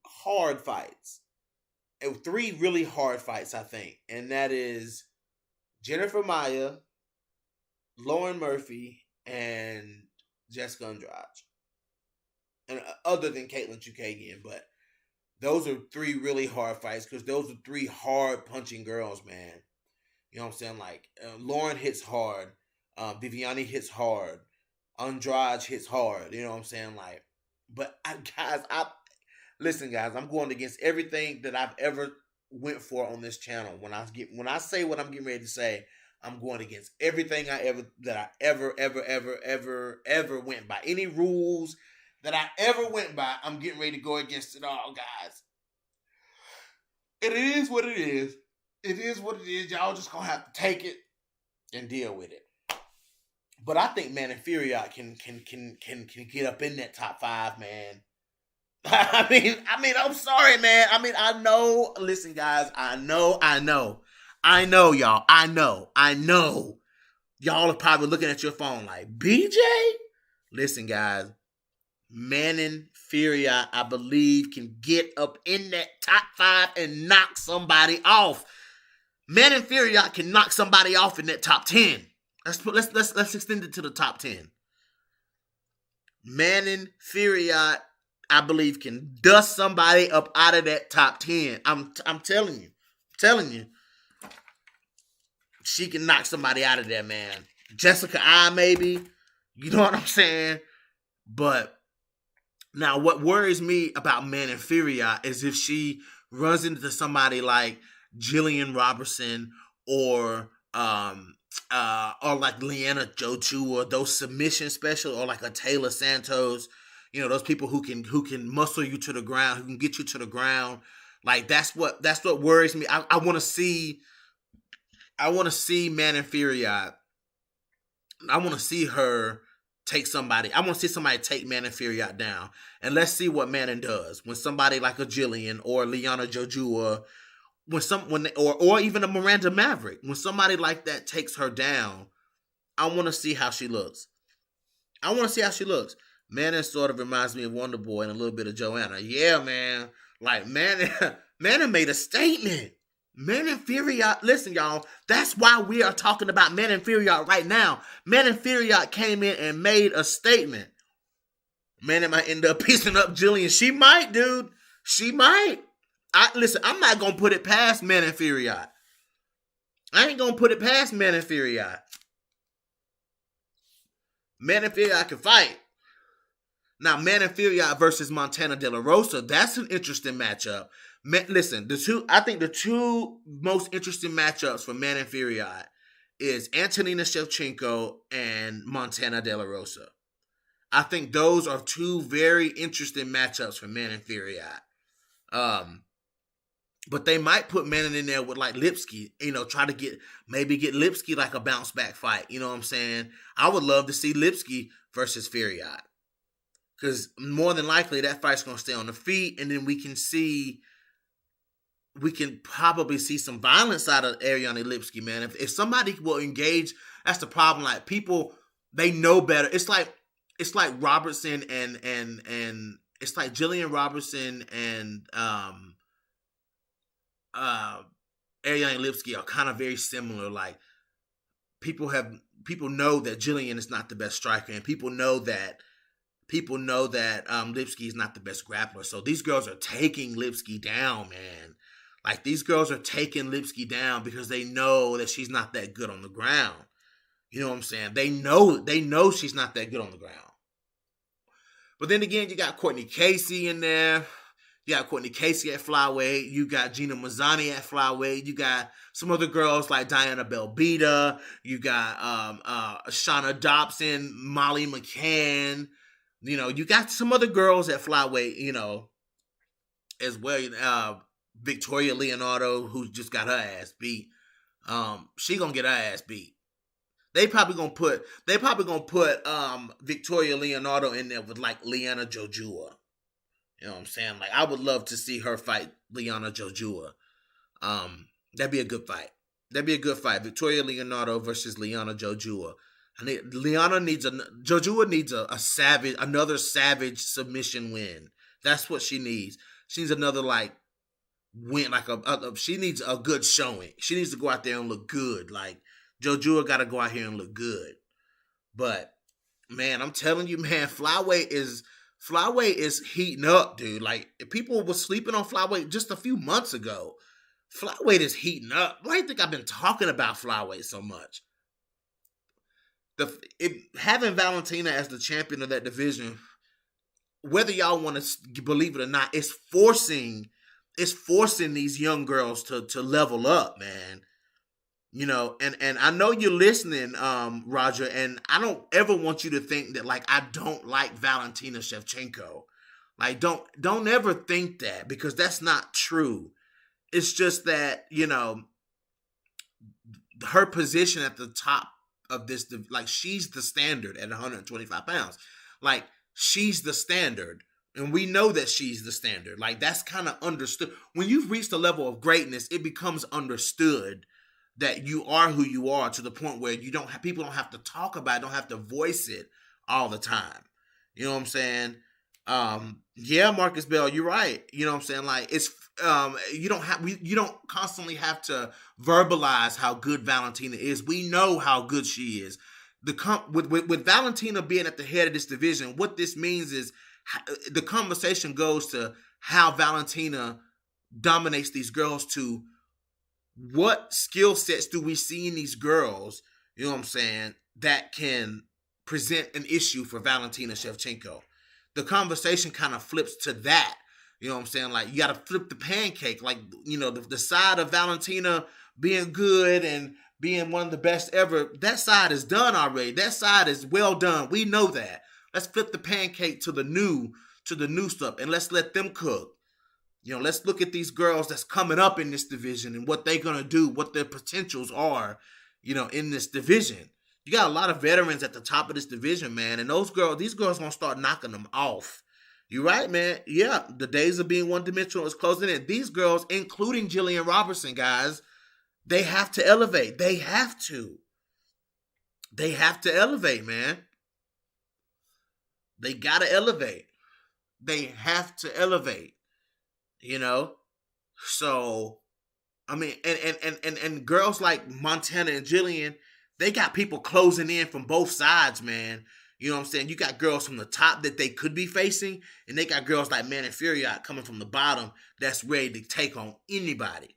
Speaker 1: hard fights. And 3 really hard fights, I think, and that is Jennifer Maia, Lauren Murphy, and Jessica Andrade. And other than Caitlin Chukagian, but those are 3 really hard fights because those are 3 hard punching girls, man. You know what I'm saying? Like Lauren hits hard, Viviane hits hard, Andrade hits hard. You know what I'm saying? Like, but listen, guys, I'm going against everything that I've ever went for on this channel. When I say what I'm getting ready to say, I'm going against everything I ever went by. Any rules that I ever went by, I'm getting ready to go against it all, guys. And it is what it is. It is what it is. Y'all just gonna have to take it and deal with it. But I think Manafiriot can get up in that top 5, man. I mean, I'm sorry, man. I know. Listen, guys, I know, y'all. I know. Y'all are probably looking at your phone like, BJ? Listen, guys. Manon Furiat, I believe, can get up in that top 5 and knock somebody off. Manon Furiat can knock somebody off in that top 10. Let's extend it to the top 10. Manon Furiat, I believe, can dust somebody up out of that top 10. I'm telling you. She can knock somebody out of there, man. Jessica I, maybe. You know what I'm saying? But now what worries me about Manon Furiat is if she runs into somebody like Jillian Robertson or like Liana Jochu, or those submission special, or like a Taylor Santos. Those people who can muscle you to the ground, who can get you to the ground. Like that's what worries me. I want to see Manon Furiat. I want to see her take somebody. I want to see somebody take Manon Furiat down, and let's see what Manon does when somebody like a Jillian or Liana Jojua, or even a Miranda Maverick, when somebody like that takes her down. I want to see how she looks. Manon sort of reminds me of Wonder Boy and a little bit of Joanna. Yeah, man. Like, Manon made a statement. Men Inferior, listen, y'all. That's why we are talking about Men Inferior right now. Men Inferior came in and made a statement. Man, it might end up piecing up Jillian. She might, dude. She might. Listen. I'm not gonna put it past Men Inferior. I ain't gonna put it past Men Inferior. Men Inferior can fight. Now, Man Inferior versus Montana De La Rosa, that's an interesting matchup. Listen, I think the two most interesting matchups for Man Inferior is Antonina Shevchenko and Montana De La Rosa. I think those are two very interesting matchups for Man Inferior. But they might put Manon in there with like Lipsky, try to maybe get Lipsky like a bounce back fight. You know what I'm saying? I would love to see Lipsky versus Furiat. Because more than likely that fight's going to stay on the feet, and then we can probably see some violence out of Ariane Lipsky, man. If somebody will engage, that's the problem. Like, people, they know better. It's like Robertson and it's like Jillian Robertson and Ariane Lipsky are kind of very similar. Like, people know that Jillian is not the best striker, and people know that Lipsky is not the best grappler. So these girls are taking Lipsky down, man. Like, these girls are taking Lipsky down because they know that she's not that good on the ground. You know what I'm saying? They know she's not that good on the ground. But then again, you got Courtney Casey in there. You got Courtney Casey at flyweight. You got Gina Mazzani at flyweight. You got some other girls like Diana Belbita. You got Shauna Dobson, Molly McCann. You got some other girls at flyweight, as well. Victoria Leonardo, who just got her ass beat. She gonna get her ass beat. They probably gonna put Victoria Leonardo in there with like Liana Jojua. You know what I'm saying? Like, I would love to see her fight Liana Jojua. That'd be a good fight. Victoria Leonardo versus Liana Jojua. Jojua needs another savage submission win. That's what she needs. She needs another win, she needs a good showing. She needs to go out there and look good. Like, Jojua got to go out here and look good. But man, I'm telling you, man, flyweight is heating up, dude. Like, if people were sleeping on flyweight just a few months ago, flyweight is heating up. Why do you think I've been talking about flyweight so much? Having Valentina as the champion of that division, whether y'all want to believe it or not, it's forcing these young girls to level up, man. And I know you're listening, Roger, and I don't ever want you to think that like I don't like Valentina Shevchenko. Like, don't ever think that, because that's not true. It's just that, her position at the top of this, like, she's the standard at 125 pounds. Like, she's the standard. And we know that she's the standard. Like, that's kind of understood. When you've reached a level of greatness, it becomes understood that you are who you are, to the point where people don't have to talk about it, don't have to voice it all the time. You know what I'm saying? Yeah, Marcus Bell, you're right. You know what I'm saying? Like, it's you don't constantly have to verbalize how good Valentina is. We know how good she is. With Valentina being at the head of this division, what this means is the conversation goes to how Valentina dominates these girls, to what skill sets do we see in these girls, you know what I'm saying, that can present an issue for Valentina Shevchenko. The conversation kind of flips to that. You know what I'm saying? Like, you got to flip the pancake. Like, the side of Valentina being good and being one of the best ever, that side is done already. That side is well done. We know that. Let's flip the pancake to the new stuff, and let's let them cook. Let's look at these girls that's coming up in this division and what they're going to do, what their potentials are, in this division. You got a lot of veterans at the top of this division, man, and these girls going to start knocking them off. You right, man? Yeah, the days of being one-dimensional is closing in. These girls, including Jillian Robertson, guys, they have to elevate. They have to. They have to elevate, man. They got to elevate. They have to elevate. So I mean, and girls like Montana and Jillian, they got people closing in from both sides, man. You know what I'm saying? You got girls from the top that they could be facing, and they got girls like Man and Furiat coming from the bottom that's ready to take on anybody.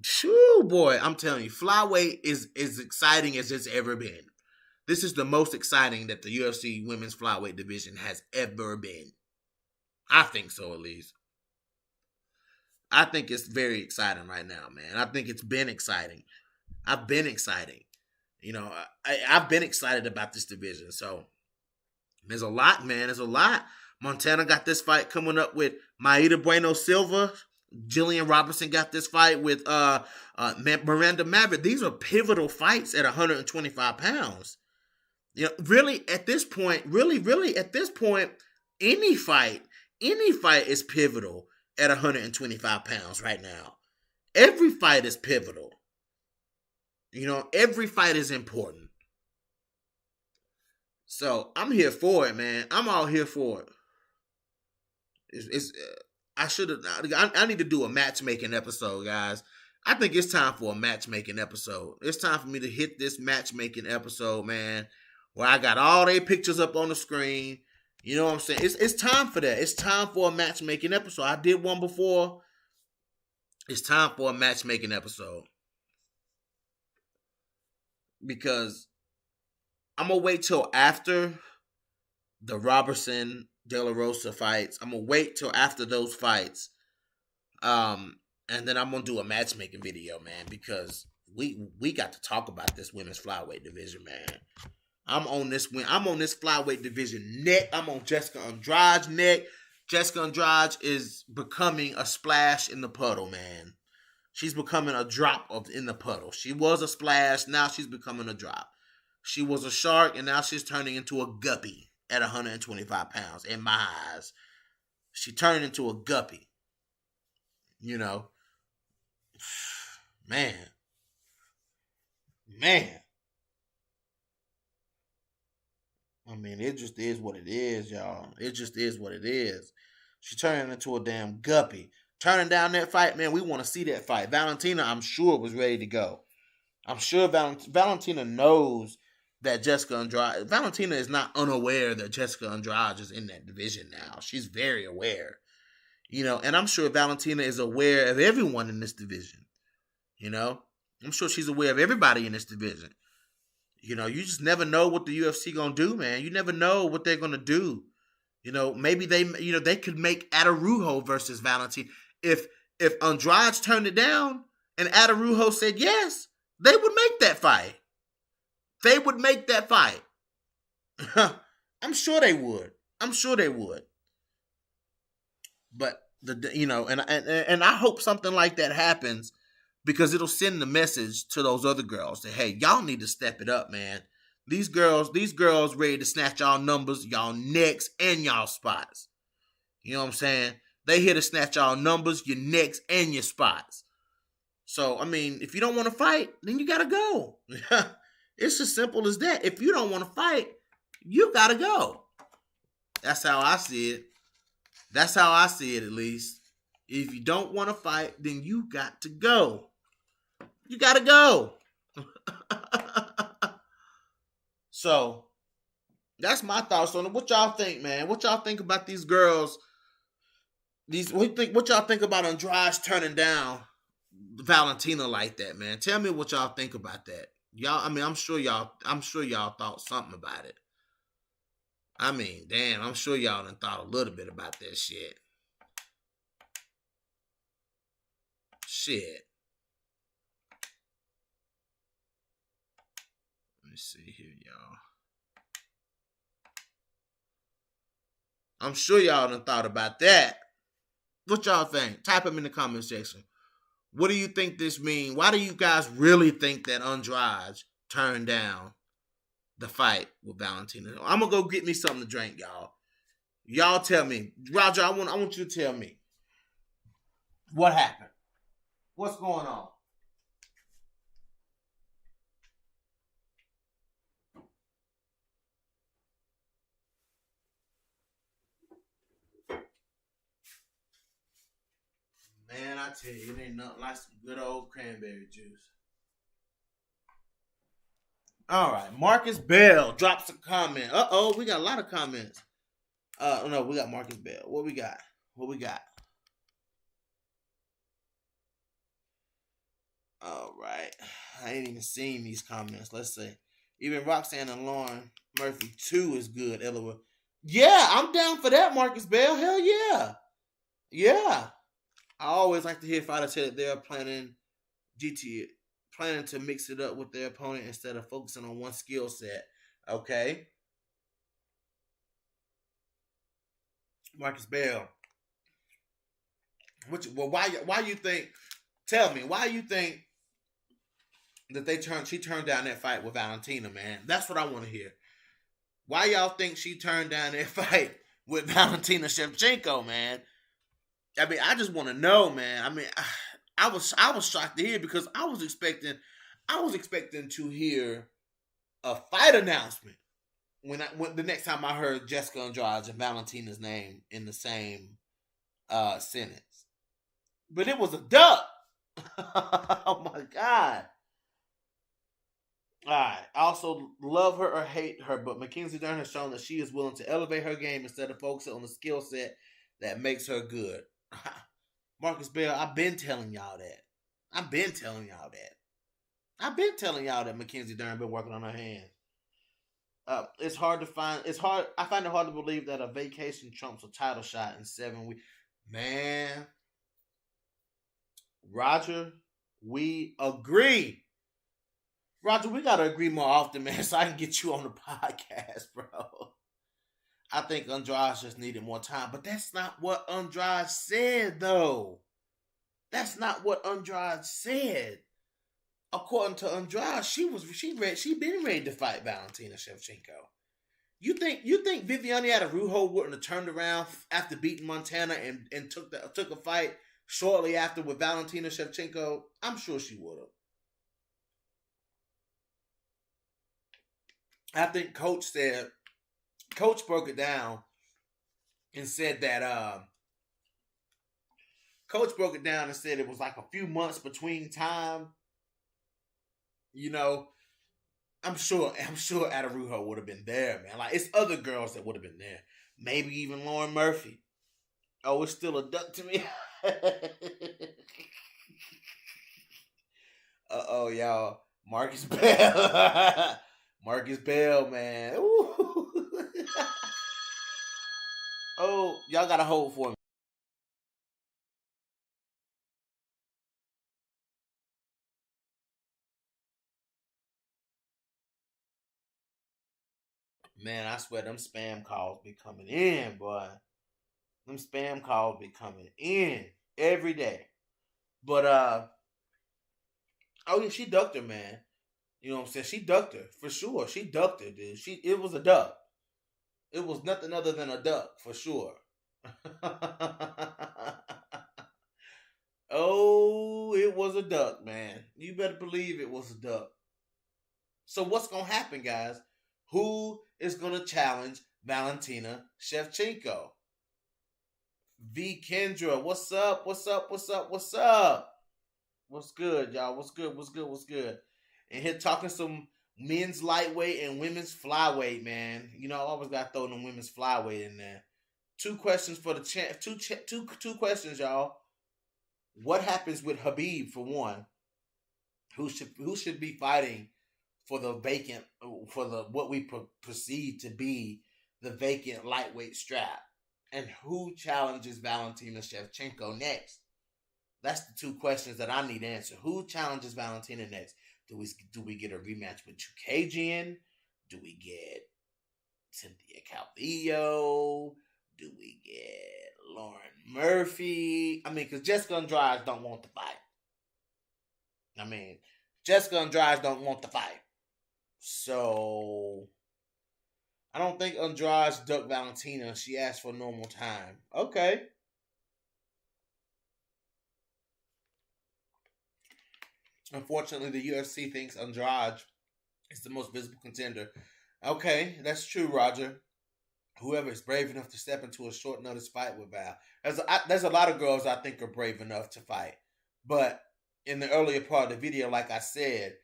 Speaker 1: Shoo, boy, I'm telling you, flyweight is as exciting as it's ever been. This is the most exciting that the UFC women's flyweight division has ever been. I think so, at least. I think it's very exciting right now, man. I think it's been exciting. I've been exciting. You know, I've been excited about this division. So there's a lot, man. There's a lot. Montana got this fight coming up with Maida Bueno Silva. Jillian Robertson got this fight with Miranda Maverick. These are pivotal fights at 125 pounds. You know, really at this point, really at this point, any fight is pivotal at 125 pounds right now. Every fight is pivotal. You know, every fight is important. So I'm here for it, man. I'm all here for it. I should have. I need to do a matchmaking episode, guys. I think it's time for a matchmaking episode. It's time for me to hit this matchmaking episode, man, where I got all their pictures up on the screen. You know what I'm saying? It's time for that. It's time for a matchmaking episode. I did one before. It's time for a matchmaking episode. Because I'm going to wait till after the Robertson De La Rosa fights. I'm going to wait till after those fights. And then I'm going to do a matchmaking video, man, because we got to talk about this women's flyweight division, man. I'm on this flyweight division neck. I'm on Jessica Andrade's neck. Jessica Andrade is becoming a splash in the puddle, man. She's becoming a drop in the puddle. She was a splash. Now she's becoming a drop. She was a shark, and now she's turning into a guppy at 125 pounds. In my eyes, she turned into a guppy. You know, man. I mean, it just is what it is, y'all. It just is what it is. She turning into a damn guppy. Turning down that fight, man, we want to see that fight. Valentina, I'm sure, was ready to go. I'm sure Valentina knows that Jessica Andrade... Valentina is not unaware that Jessica Andrade is in that division now. She's very aware. You know, and I'm sure Valentina is aware of everyone in this division. You know? I'm sure she's aware of everybody in this division. You know, you just never know what the UFC gonna do, man. You never know what they're gonna do. You know, maybe they could make Adarujo versus Valentina. If Andrade turned it down and Adarujo said yes, they would make that fight. They would make that fight. I'm sure they would. But and I hope something like that happens, because it'll send the message to those other girls that, hey, y'all need to step it up, man. These girls ready to snatch y'all numbers, y'all necks, and y'all spots. You know what I'm saying? They here to snatch y'all numbers, your necks, and your spots. So, I mean, if you don't want to fight, then you got to go. It's as simple as that. If you don't want to fight, you got to go. That's how I see it. That's how I see it, at least. If you don't want to fight, then you got to go. You got to go. So, that's my thoughts on it. What y'all think, man? What y'all think about these girls? What y'all think about Andrade turning down Valentina like that, man? Tell me what y'all think about that. Y'all, I mean, I'm sure y'all thought something about it. I mean, damn, I'm sure y'all done thought a little bit about that shit. Shit. Let me see here, y'all. I'm sure y'all done thought about that. What y'all think? Type them in the comment section. What do you think this means? Why do you guys really think that Andrade turned down the fight with Valentina? I'm gonna go get me something to drink, y'all. Y'all tell me, Roger. I want you to tell me what happened. What's going on? Man, I tell you, it ain't nothing like some good old cranberry juice. All right, Marcus Bell drops a comment. Uh-oh, we got a lot of comments. No, we got Marcus Bell. What we got? What we got? All right. I ain't even seen these comments. Let's see. Even Roxanne and Lauren Murphy 2 is good. LOL. Yeah, I'm down for that, Marcus Bell. Hell yeah. Yeah. I always like to hear fighters say that they're GT planning to mix it up with their opponent instead of focusing on one skill set. Okay. Marcus Bell. Why you think tell me, why you think that she turned down that fight with Valentina, man? That's what I want to hear. Why y'all think she turned down that fight with Valentina Shevchenko, man? I mean, I just want to know, man. I mean, I was shocked to hear because I was expecting to hear a fight announcement when the next time I heard Jessica Andrade and Valentina's name in the same sentence. But it was a duck. Oh my god. All right. I also love her or hate her, but Mackenzie Dern has shown that she is willing to elevate her game instead of focusing on the skill set that makes her good. Marcus Bell, I've been telling y'all that. I've been telling y'all that. I've been telling y'all that Mackenzie Dern been working on her hands. It's hard to find. It's hard. I find it hard to believe that a vacation trumps a title shot in 7 weeks. Man, Roger, we agree. Roger, we gotta agree more often, man, so I can get you on the podcast, bro. I think Andrade just needed more time, but that's not what Andrade said, though. That's not what Andrade said. According to Andrade, she been ready to fight Valentina Shevchenko. You think Viviane Araújo wouldn't have turned around after beating Montana and took a fight shortly after with Valentina Shevchenko? I'm sure she would have. I think Coach broke it down and said that Coach broke it down and said it was like a few months between time. You know, I'm sure Adarujo would have been there, man. Like, it's other girls that would have been there. Maybe even Lauren Murphy. Oh, it's still a duck to me. Uh-oh, y'all. Marcus Bell. Marcus Bell, man. Oh, y'all gotta hold for me. Man, I swear them spam calls be coming in, boy. Them spam calls be coming in every day. But oh yeah, she ducked her, man. You know what I'm saying? She ducked her for sure. She ducked her, dude. It was a duck. It was nothing other than a duck for sure. Oh, it was a duck, man. You better believe it was a duck. So what's gonna happen, guys? Who is gonna challenge Valentina Shevchenko? V Kendra, what's up? What's up? What's up? What's up? What's good, y'all? What's good? What's good? What's good? And here talking some men's lightweight and women's flyweight, man. You know, I always got to throw them women's flyweight in there. Two questions for the champ. Two questions, y'all. What happens with Habib for one? Who should be fighting for the vacant for the what we perceive to be the vacant lightweight strap? And who challenges Valentina Shevchenko next? That's the two questions that I need answered. Who challenges Valentina next? Do we get a rematch with Chukagian? Do we get Cynthia Calvillo? Do we get Lauren Murphy? I mean, because Jessica Andrade don't want the fight. I mean, Jessica Andrade don't want the fight. So I don't think Andrade ducked Valentina. She asked for normal time. Okay. Unfortunately, the UFC thinks Andrade is the most visible contender. Okay, that's true, Roger. Whoever is brave enough to step into a short notice fight with Val. There's a lot of girls I think are brave enough to fight, but in the earlier part of the video, like I said,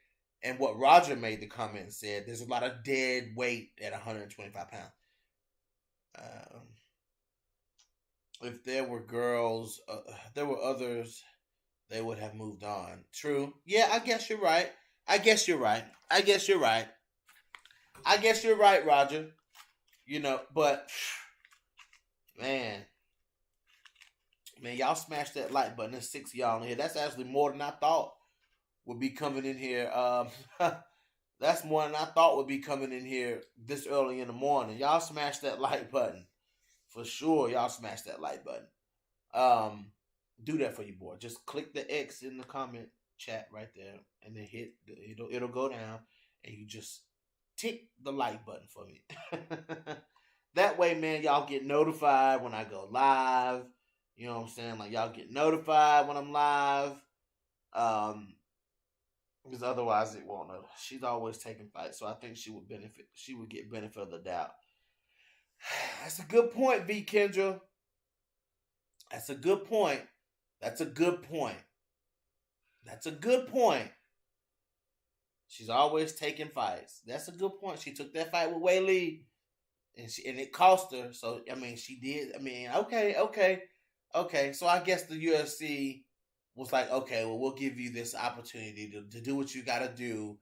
Speaker 1: and what Roger made the comment and said, there's a lot of dead weight at 125 pounds. Um, if there were girls, there were others, they would have moved on. True. Yeah, I guess you're right. I guess you're right. I guess you're right. I guess you're right, Roger. But man, y'all smash that like button. There's 6 of y'all in here. That's actually more than I thought would be coming in here. That's more than I thought would be coming in here this early in the morning. Y'all smash that like button for sure. Y'all smash that like button. Do that for you, boy. Just click the X in the comment chat right there, and then hit. It'll go down, and you just tick the like button for me. That way, man, y'all get notified when I go live. You know what I'm saying? Like, y'all get notified when I'm live. Because otherwise it won't. She's always taking fights, so I think she would benefit. She would get benefit of the doubt. That's a good point, V. Kendra. That's a good point. That's a good point. That's a good point. She's always taking fights. That's a good point. She took that fight with Wei Lee, and it cost her. So she did. Okay. So I guess the UFC was like, okay, well, we'll give you this opportunity to do what you got to do,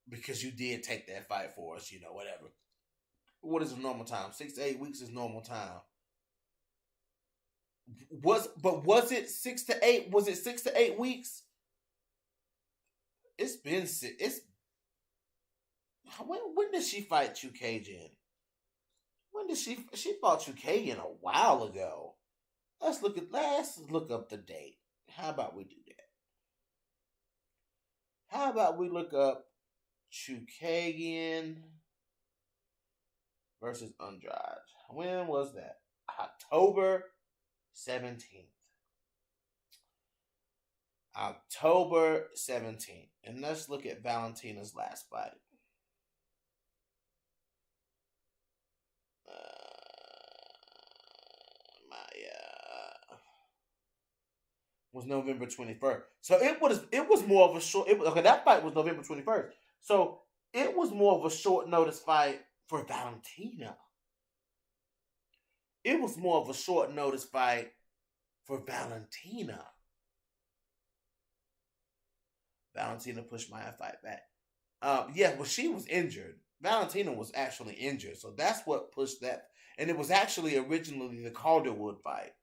Speaker 1: because you did take that fight for us. Whatever. What is the normal time? 6 to 8 weeks is normal time. Was it 6 to 8? Was it 6 to 8 weeks? It's been when did she fight Chukagian? When did she fought Chukagian a while ago? Let's look up the date. How about we do that? How about we look up Chukagian versus Andrade? When was that? October 17th. October 17th. And let's look at Valentina's last fight. Was November 21st. So it was more of a short. That fight was November 21st. So it was more of a short notice fight for Valentina. It was more of a short notice fight for Valentina. Valentina pushed Maya fight back. She was injured. Valentina was actually injured. So that's what pushed that. And it was actually originally the Calderwood fight.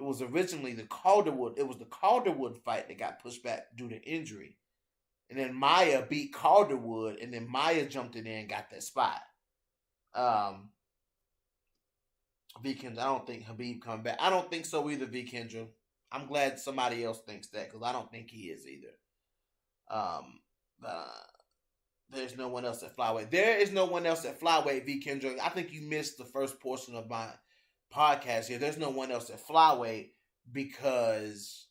Speaker 1: It was originally the Calderwood fight that got pushed back due to injury. And then Maya beat Calderwood, and then Maya jumped in there and got that spot. V. Kendra, I don't think Habib coming back. I don't think so either, V. Kendra. I'm glad somebody else thinks that, because I don't think he is either. There's no one else at flyweight. There is no one else at flyweight, V. Kendra. I think you missed the first portion of my podcast here. There's no one else at flyweight because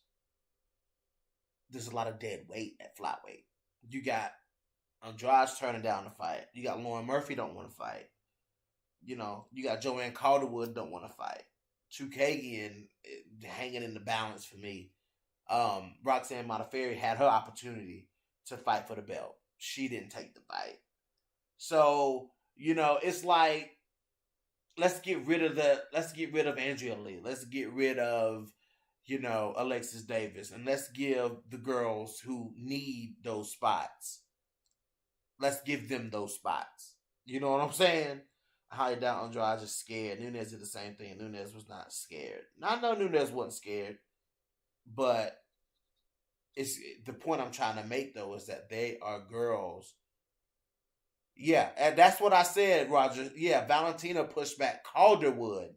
Speaker 1: there's a lot of dead weight at flyweight. You got Andrade turning down the fight. You got Lauren Murphy don't want to fight. You got Joanne Calderwood don't want to fight. Chukagian hanging in the balance for me. Roxanne Modafferi had her opportunity to fight for the belt. She didn't take the fight. So, it's like, let's get rid of Andrea Lee. Let's get rid of, Alexis Davis. And let's give the girls who need those spots. Let's give them those spots. You know what I'm saying? I doubt Andrade is scared. Nunes did the same thing. Nunes was not scared. I know Nunes wasn't scared. But it's the point I'm trying to make, though, is that they are girls. Yeah, and that's what I said, Roger. Yeah, Valentina pushed back Calderwood,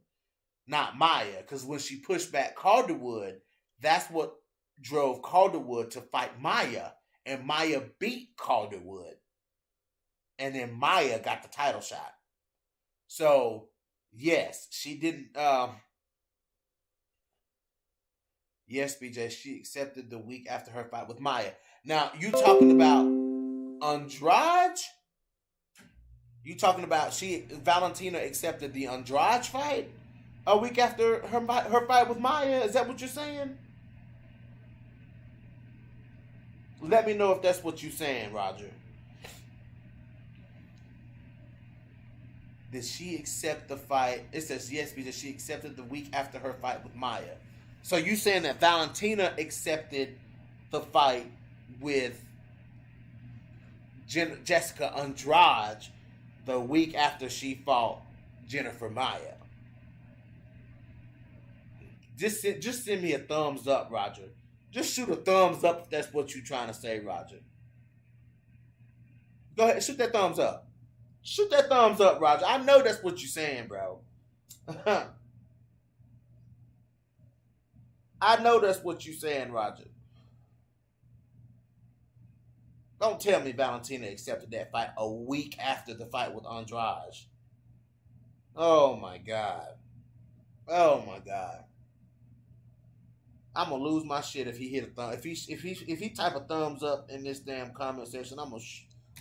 Speaker 1: not Maya. Because when she pushed back Calderwood, that's what drove Calderwood to fight Maya. And Maya beat Calderwood. And then Maya got the title shot. So, yes, she didn't... Yes, BJ, she accepted the week after her fight with Maya. Now, you talking about Andrade? You talking about Valentina accepted the Andrade fight a week after her fight with Maya? Is that what you're saying? Let me know if that's what you're saying, Roger. Did she accept the fight? It says yes because she accepted the week after her fight with Maya. So you saying that Valentina accepted the fight with Jessica Andrade the week after she fought Jennifer Maya? Just send me a thumbs up, Roger. Just shoot a thumbs up if that's what you're trying to say, Roger. Go ahead, shoot that thumbs up. Shoot that thumbs up, Roger. I know that's what you're saying, bro. I know that's what you're saying, Roger. Don't tell me Valentina accepted that fight a week after the fight with Andrade. Oh my god. Oh my god. I'm gonna lose my shit if he hit a thumb. If he type a thumbs up in this damn comment section, I'm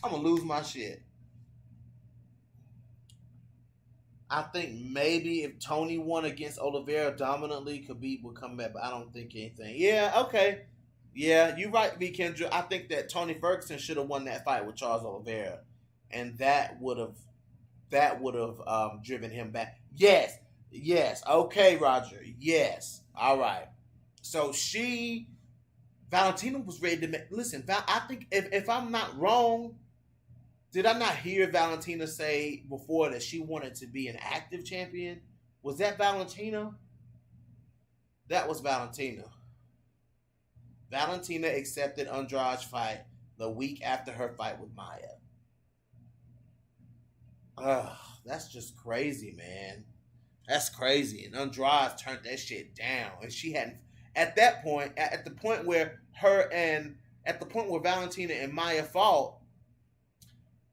Speaker 1: gonna lose my shit. I think maybe if Tony won against Oliveira dominantly, Khabib would come back, but I don't think anything. Yeah, okay. Yeah, you're right, B. Kendra. I think that Tony Ferguson should have won that fight with Charles Oliveira, and that would have driven him back. Yes, yes. Okay, Roger. Yes. All right. So Valentina was ready to listen. I think if I'm not wrong, did I not hear Valentina say before that she wanted to be an active champion? Was that Valentina? That was Valentina. Valentina accepted Andrade's fight the week after her fight with Maya. Ugh, that's just crazy, man. That's crazy. And Andrade turned that shit down. And she hadn't at that point, at the point where Valentina and Maya fought,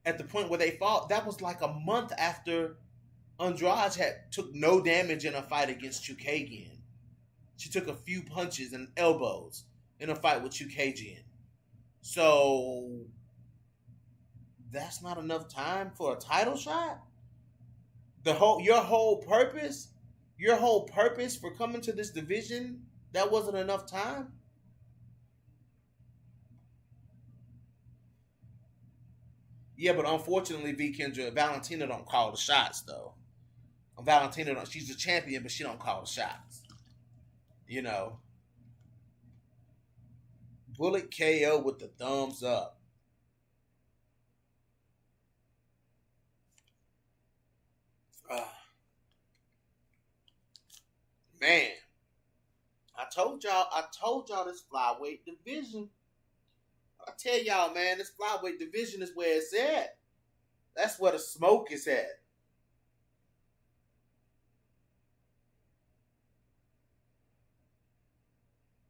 Speaker 1: at the point where they fought, that was like a month after Andrade took no damage in a fight against Chukagian. She took a few punches and elbows in a fight with Chukagian. So that's not enough time for a title shot? Your whole purpose for coming to this division, that wasn't enough time? Yeah, but unfortunately, V. Kendra, Valentina don't call the shots though. Valentina don't. She's a champion, but she don't call the shots. You know, Bullet KO with the thumbs up. Uh, man, I told y'all this flyweight division. I tell y'all, man, this flyweight division is where it's at. That's where the smoke is at.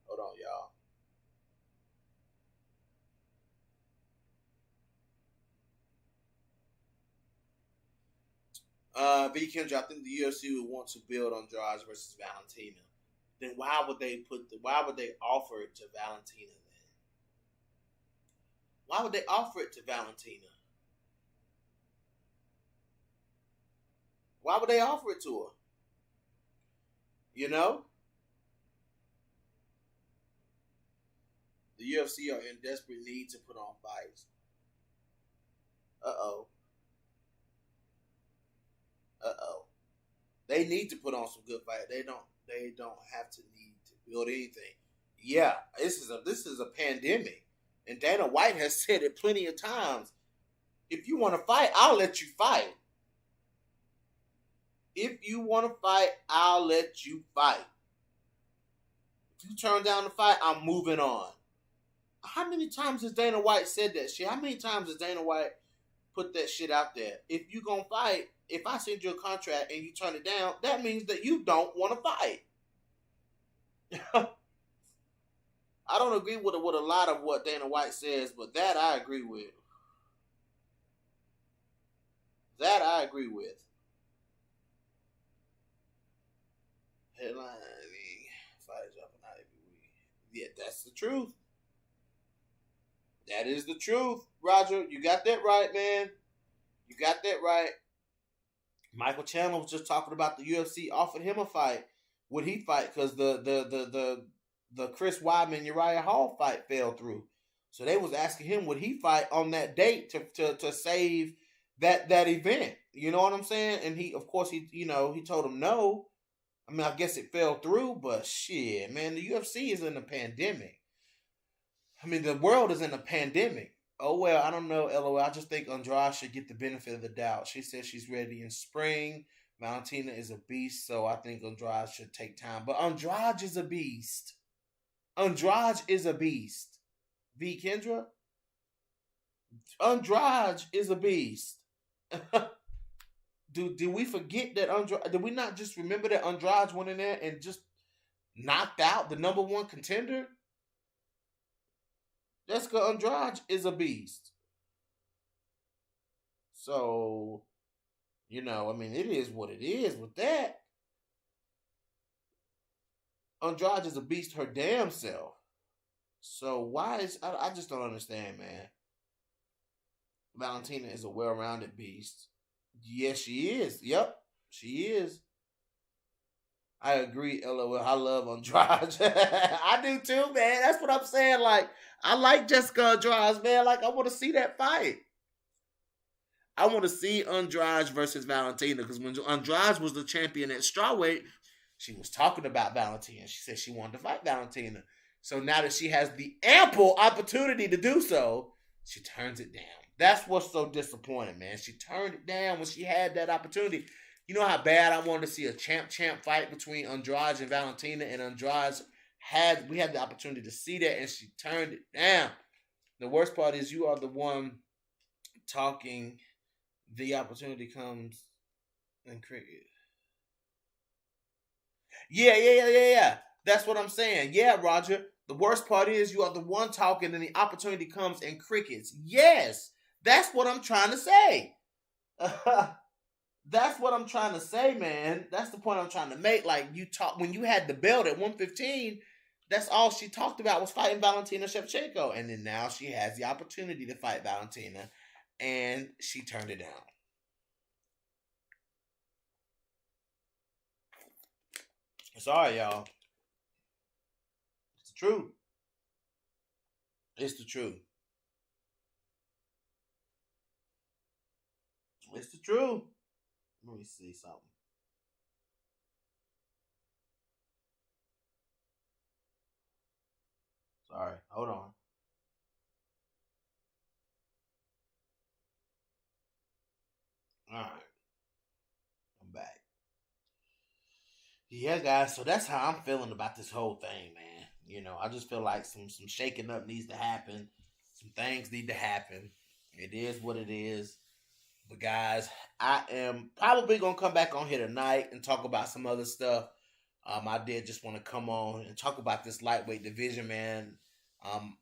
Speaker 1: Hold on, y'all. V. Kendra, I think the UFC would want to build on Andrade versus Valentina. Then why would they offer it to Valentina then? Why would they offer it to Valentina? Why would they offer it to her? You know? The UFC are in desperate need to put on fights. Uh-oh. Uh-oh. They need to put on some good fight. They don't have to need to build anything. Yeah, this is a pandemic. And Dana White has said it plenty of times. If you want to fight, I'll let you fight. If you want to fight, I'll let you fight. If you turn down the fight, I'm moving on. How many times has Dana White said that shit? How many times has Dana White put that shit out there? If you gonna fight, if I send you a contract and you turn it down, that means that you don't want to fight. I don't agree with a lot of what Dana White says, but that I agree with. That I agree with. Headline, fight jumping out every week. Yeah, that's the truth. That is the truth, Roger. You got that right, man. You got that right. Michael Chandler was just talking about the UFC offered him a fight. Would he fight? Because the Chris Weidman Uriah Hall fight fell through. So they was asking him would he fight on that date to save that event. You know what I'm saying? And he of course he told him no. I mean I guess it fell through, but shit, man, the UFC is in a pandemic. I mean the world is in a pandemic. Oh well, I don't know, LOL. I just think Andrade should get the benefit of the doubt. She says she's ready in spring. Valentina is a beast, so I think Andrade should take time. But Andrade is a beast. Andrade is a beast. V Kendra? Andrade is a beast. Do we forget that Andrade? Did we not just remember that Andrade went in there and just knocked out the number one contender? Jessica Andrade is a beast. So, I mean, it is what it is with that. Andrade is a beast her damn self. So why is I just don't understand, man. Valentina is a well-rounded beast. Yes, she is. Yep, she is. I agree, LOL. I love Andrade. I do too, man. That's what I'm saying. Like, I like Jessica Andrade, man. Like, I want to see that fight. I want to see Andrade versus Valentina because when Andrade was the champion at strawweight, she was talking about Valentina. She said she wanted to fight Valentina. So now that she has the ample opportunity to do so, she turns it down. That's what's so disappointing, man. She turned it down when she had that opportunity. You know how bad I wanted to see a champ fight between Andrade and Valentina, and we had the opportunity to see that, and she turned it down. The worst part is you are the one talking. The opportunity comes in cricket. Yeah. That's what I'm saying. Yeah, Roger. The worst part is you are the one talking, and the opportunity comes in crickets. Yes, that's what I'm trying to say. That's what I'm trying to say, man. That's the point I'm trying to make. Like when you had the belt at 115, that's all she talked about was fighting Valentina Shevchenko, and then now she has the opportunity to fight Valentina, and she turned it down. Sorry, y'all. It's the truth. It's the truth. It's the truth. Let me see something. Sorry. Hold on. All right. I'm back. Yeah, guys. So that's how I'm feeling about this whole thing, man. I just feel like some shaking up needs to happen. Some things need to happen. It is what it is. But guys, I am probably gonna come back on here tonight and talk about some other stuff. I did just want to come on and talk about this lightweight division, man. Um,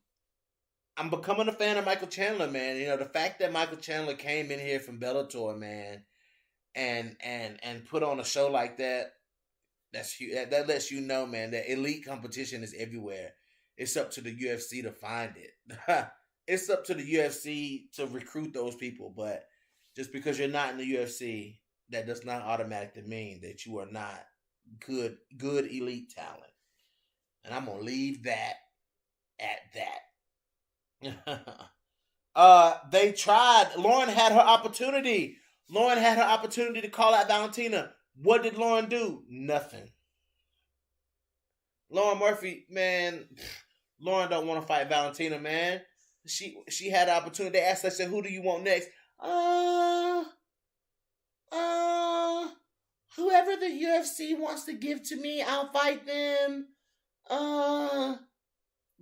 Speaker 1: I'm becoming a fan of Michael Chandler, man. The fact that Michael Chandler came in here from Bellator, man, and put on a show like that, that's huge. That lets you know, man, that elite competition is everywhere. It's up to the UFC to find it. It's up to the UFC to recruit those people, but just because you're not in the UFC, that does not automatically mean that you are not good elite talent. And I'm gonna leave that at that. They tried. Lauren had her opportunity. Lauren had her opportunity to call out Valentina. What did Lauren do? Nothing. Lauren Murphy, man. Lauren don't want to fight Valentina, man. She had an opportunity. They asked her, said, "Who do you want next?" Uh, uh, Whoever the UFC wants to give to me, I'll fight them.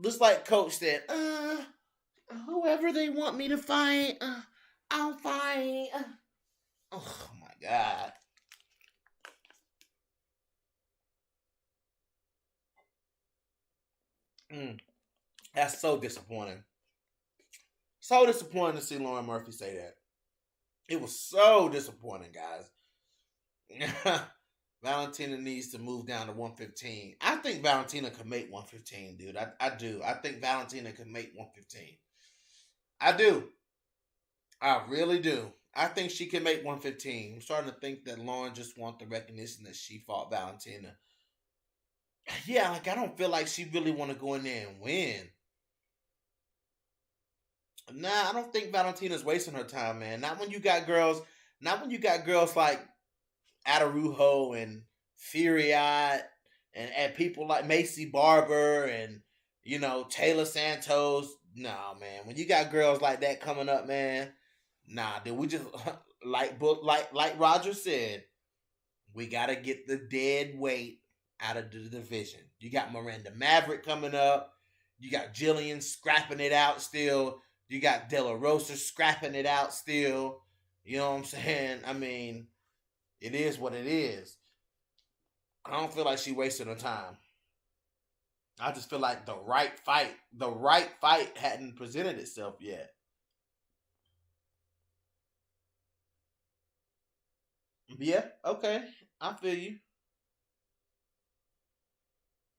Speaker 1: Just like Coach said, whoever they want me to fight, I'll fight. Oh my God. That's so disappointing. So disappointing to see Lauren Murphy say that. It was so disappointing, guys. Valentina needs to move down to 115. I think Valentina could make 115, dude. I do. I think Valentina could make 115. I do. I really do. I think she can make 115. I'm starting to think that Lauren just wants the recognition that she fought Valentina. Yeah, like I don't feel like she really want to go in there and win. Nah, I don't think Valentina's wasting her time, man. Not when you got girls. Not when you got girls like Adarujo and Furiat and people like Macy Barber and Taylor Santos. Nah, man. When you got girls like that coming up, man, nah. Then we just like Roger said, we gotta get the dead weight out of the division. You got Miranda Maverick coming up. You got Jillian scrapping it out still. You got De La Rosa scrapping it out still. You know what I'm saying? I mean, it is what it is. I don't feel like she wasted her time. I just feel like the right fight hadn't presented itself yet. Yeah, okay. I feel you.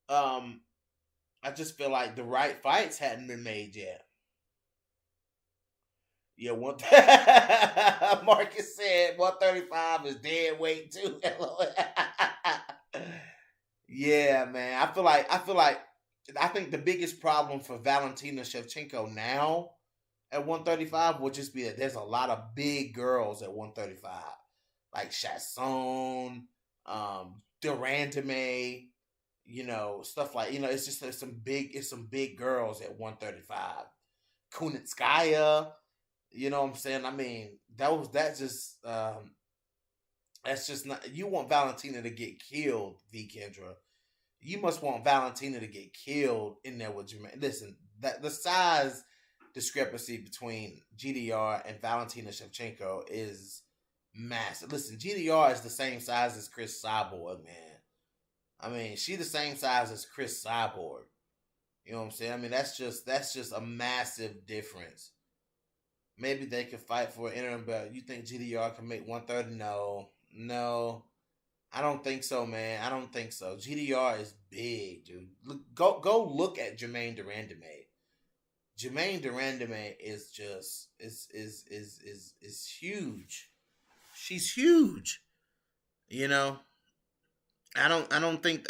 Speaker 1: Um, I just feel like the right fights hadn't been made yet. Yeah, one. Marcus said 135 is dead weight too. Yeah, man. I think the biggest problem for Valentina Shevchenko now at 135 would just be that there's a lot of big girls at 135, like Chasson, Durandame, stuff like it's just some big girls at 135. Kunitskaya, you know what I'm saying? I mean, that's just not. You want Valentina to get killed, V Kendra. You must want Valentina to get killed in there with Jermaine. Listen, that the size discrepancy between GDR and Valentina Shevchenko is massive. Listen, GDR is the same size as Chris Cyborg, man. I mean, she the same size as Chris Cyborg. You know what I'm saying? I mean, that's just a massive difference. Maybe they could fight for an interim belt. You think GDR can make 130? No, no, I don't think so, man. I don't think so. GDR is big, dude. Go look at Jermaine Durandame. Jermaine Durandame is just is huge. She's huge. You know, I don't think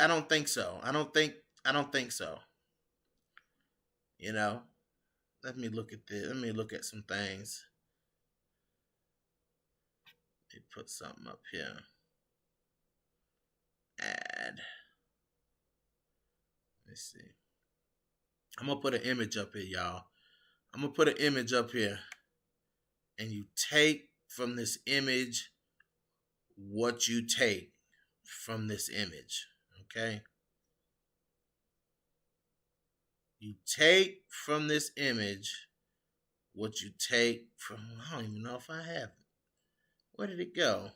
Speaker 1: so. I don't think so. You know, let me look at this. Let me look at some things. Let me put something up here. Add. Let's see. I'm gonna put an image up here, y'all. I'm gonna put an image up here, and you take from this image what you take from this image. Okay? You take from this image what you take from. I don't even know if I have it. Where did it go?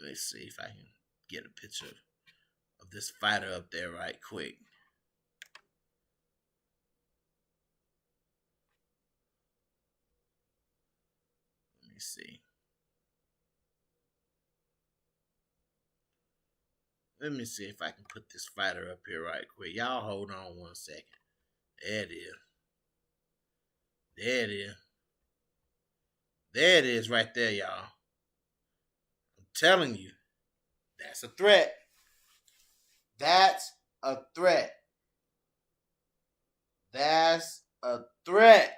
Speaker 1: Let's see if I can get a picture of this fighter up there right quick. Let me see. Let me see if I can put this fighter up here right quick. Y'all hold on one second. There it is. There it is. There it is right there, y'all. I'm telling you, that's a threat. That's a threat. That's a threat.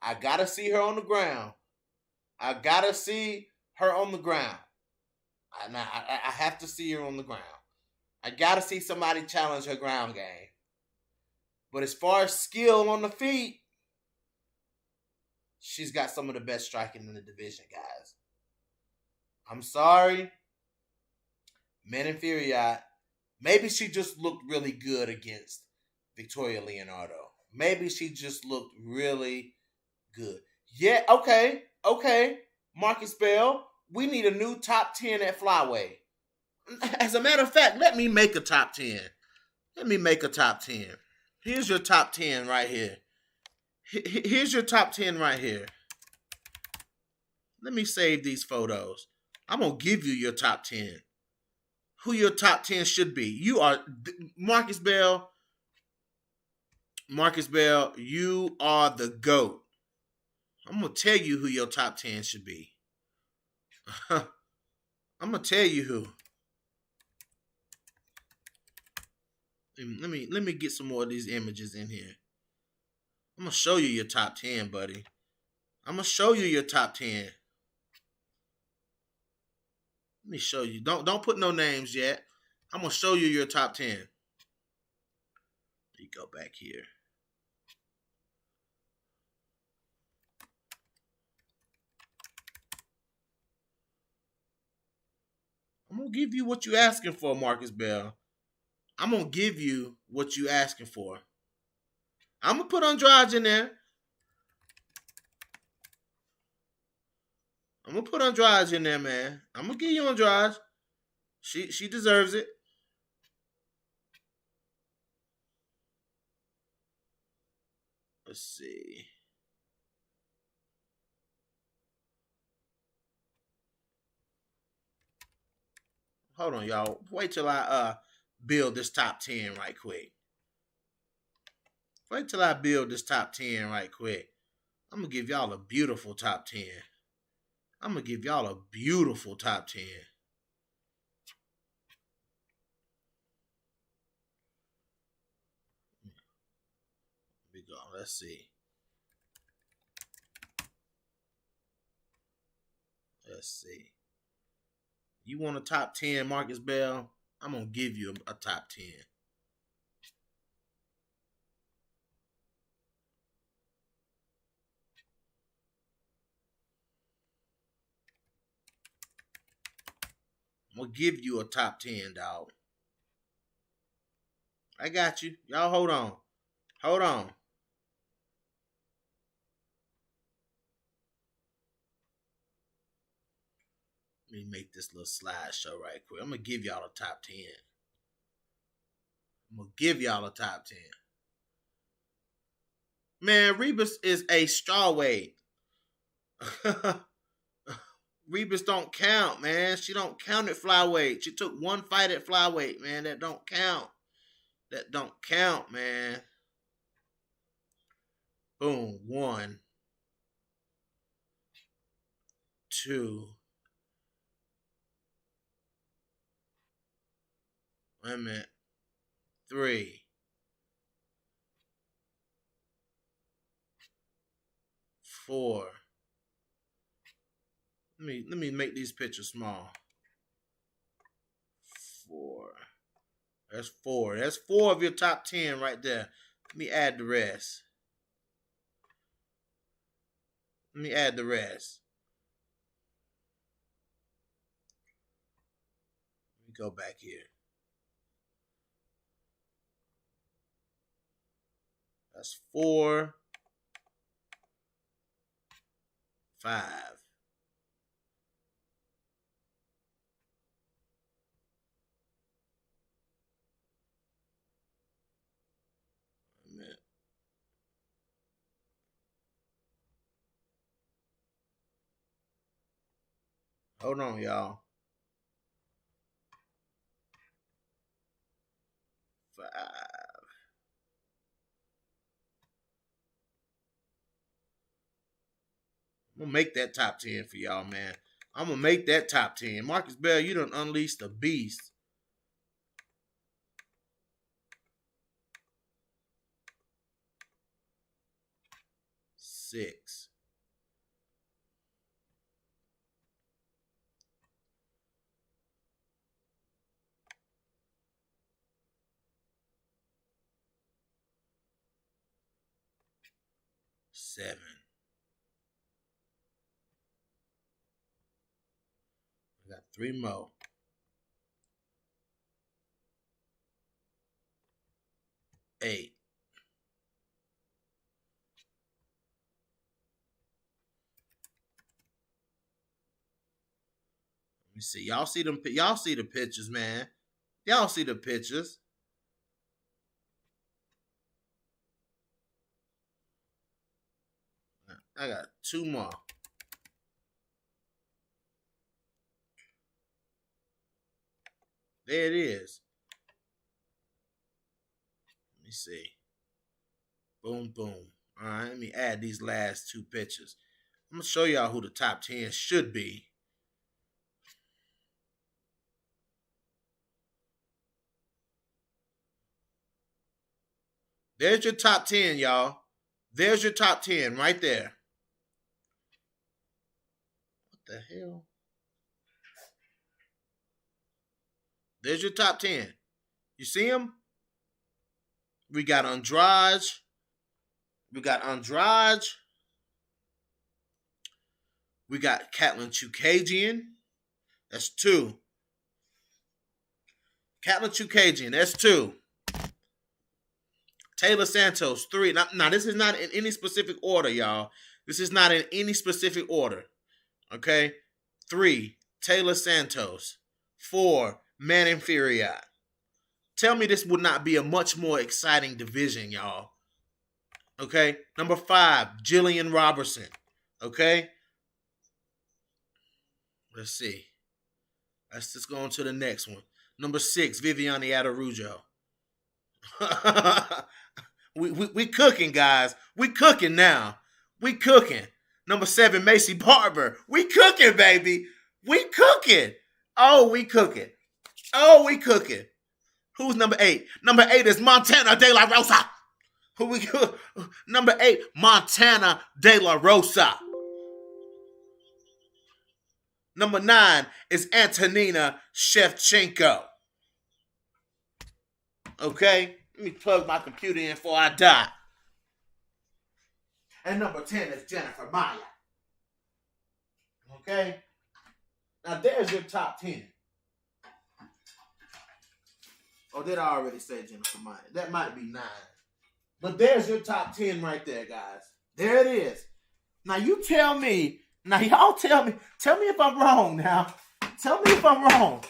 Speaker 1: I gotta see her on the ground. I gotta see her on the ground. I have to see her on the ground. I gotta see somebody challenge her ground game. But as far as skill on the feet, she's got some of the best striking in the division, guys. I'm sorry. Men inferior. Maybe she just looked really good against Victoria Leonardo. Maybe she just looked really good. Yeah, okay. Marcus Bell, we need a new top 10 at flyweight. As a matter of fact, let me make a top 10. Let me make a top 10. Here's your top 10 right here. Here's your top 10 right here. Let me save these photos. I'm going to give you your top 10. Who your top 10 should be. You are Marcus Bell. Marcus Bell, you are the GOAT. I'm gonna tell you who your top 10 should be. I'm gonna tell you who. Let me get some more of these images in here. I'm gonna show you your top 10, buddy. I'm gonna show you your top 10. Let me show you. Don't put no names yet. I'm gonna show you your top 10. Let me go back here. I'm gonna give you what you asking for, Marcus Bell. I'm gonna give you what you asking for. I'm gonna put Andrade in there. I'm gonna put Andrade in there, man. I'm gonna give you Andrade. She deserves it. Let's see. Hold on, y'all. Wait till I build this top 10 right quick. Wait till I build this top 10 right quick. I'm gonna give y'all a beautiful top 10. I'm gonna give y'all a beautiful top 10. Here we go. Let's see. Let's see. You want a top 10, Marcus Bell? I'm gonna give you a top 10. I'm gonna give you a top 10, dog. I got you. Y'all hold on. Hold on. Let me make this little slideshow right quick. I'm gonna give y'all a top 10. I'm gonna give y'all a top 10. Man, Rebus is a strawweight. Rebus don't count, man. She don't count at flyweight. She took one fight at flyweight, man. That don't count. That don't count, man. Boom. 1, 2. Wait a minute. 3, 4. Let me make these pictures small. 4. That's 4. That's 4 of your top 10 right there. Let me add the rest. Let me add the rest. Let me go back here. That's 4, 5. Hold on, y'all. 5. I'm gonna make that top 10 for y'all, man. I'm gonna make that top 10. Marcus Bell, you done unleashed the beast. 6. 7. I got 3 more. 8. Let me see. Y'all see them? Y'all see the pictures, man. Y'all see the pictures. I got 2 more. There it is. Let me see. Boom, boom. All right, let me add these last two pictures. I'm gonna show y'all who the top 10 should be. There's your top 10, y'all. There's your top 10 right there. What the hell? There's your top 10. You see them? We got Andrade. We got Andrade. We got Catelyn Chukagian. That's two. Catelyn Chukagian. That's two. Taylor Santos, three. Now, this is not in any specific order, y'all. This is not in any specific order. Okay? Three, Taylor Santos. Four, Manning Furiat. Tell me this would not be a much more exciting division, y'all. Okay? Number five, Jillian Robertson. Okay? Let's see. Let's just go on to the next one. Number six, Viviane Aderujo. we cooking, guys. We cooking now. We cooking. Number seven, Macy Barber. We cooking, baby. We cooking. Oh, we cooking. Oh, we cooking. Who's number eight? Number eight is Montana De La Rosa. Who we Number eight, Montana De La Rosa. Number nine is Antonina Shevchenko. Okay? Let me plug my computer in before I die. And number 10 is Jennifer Maya. Okay? Now there's your top 10. Oh, did I already say Jennifer Maya? That might be 9. But there's your top 10 right there, guys. There it is. Now you tell me. Now y'all tell me. Tell me if I'm wrong now. Tell me if I'm wrong.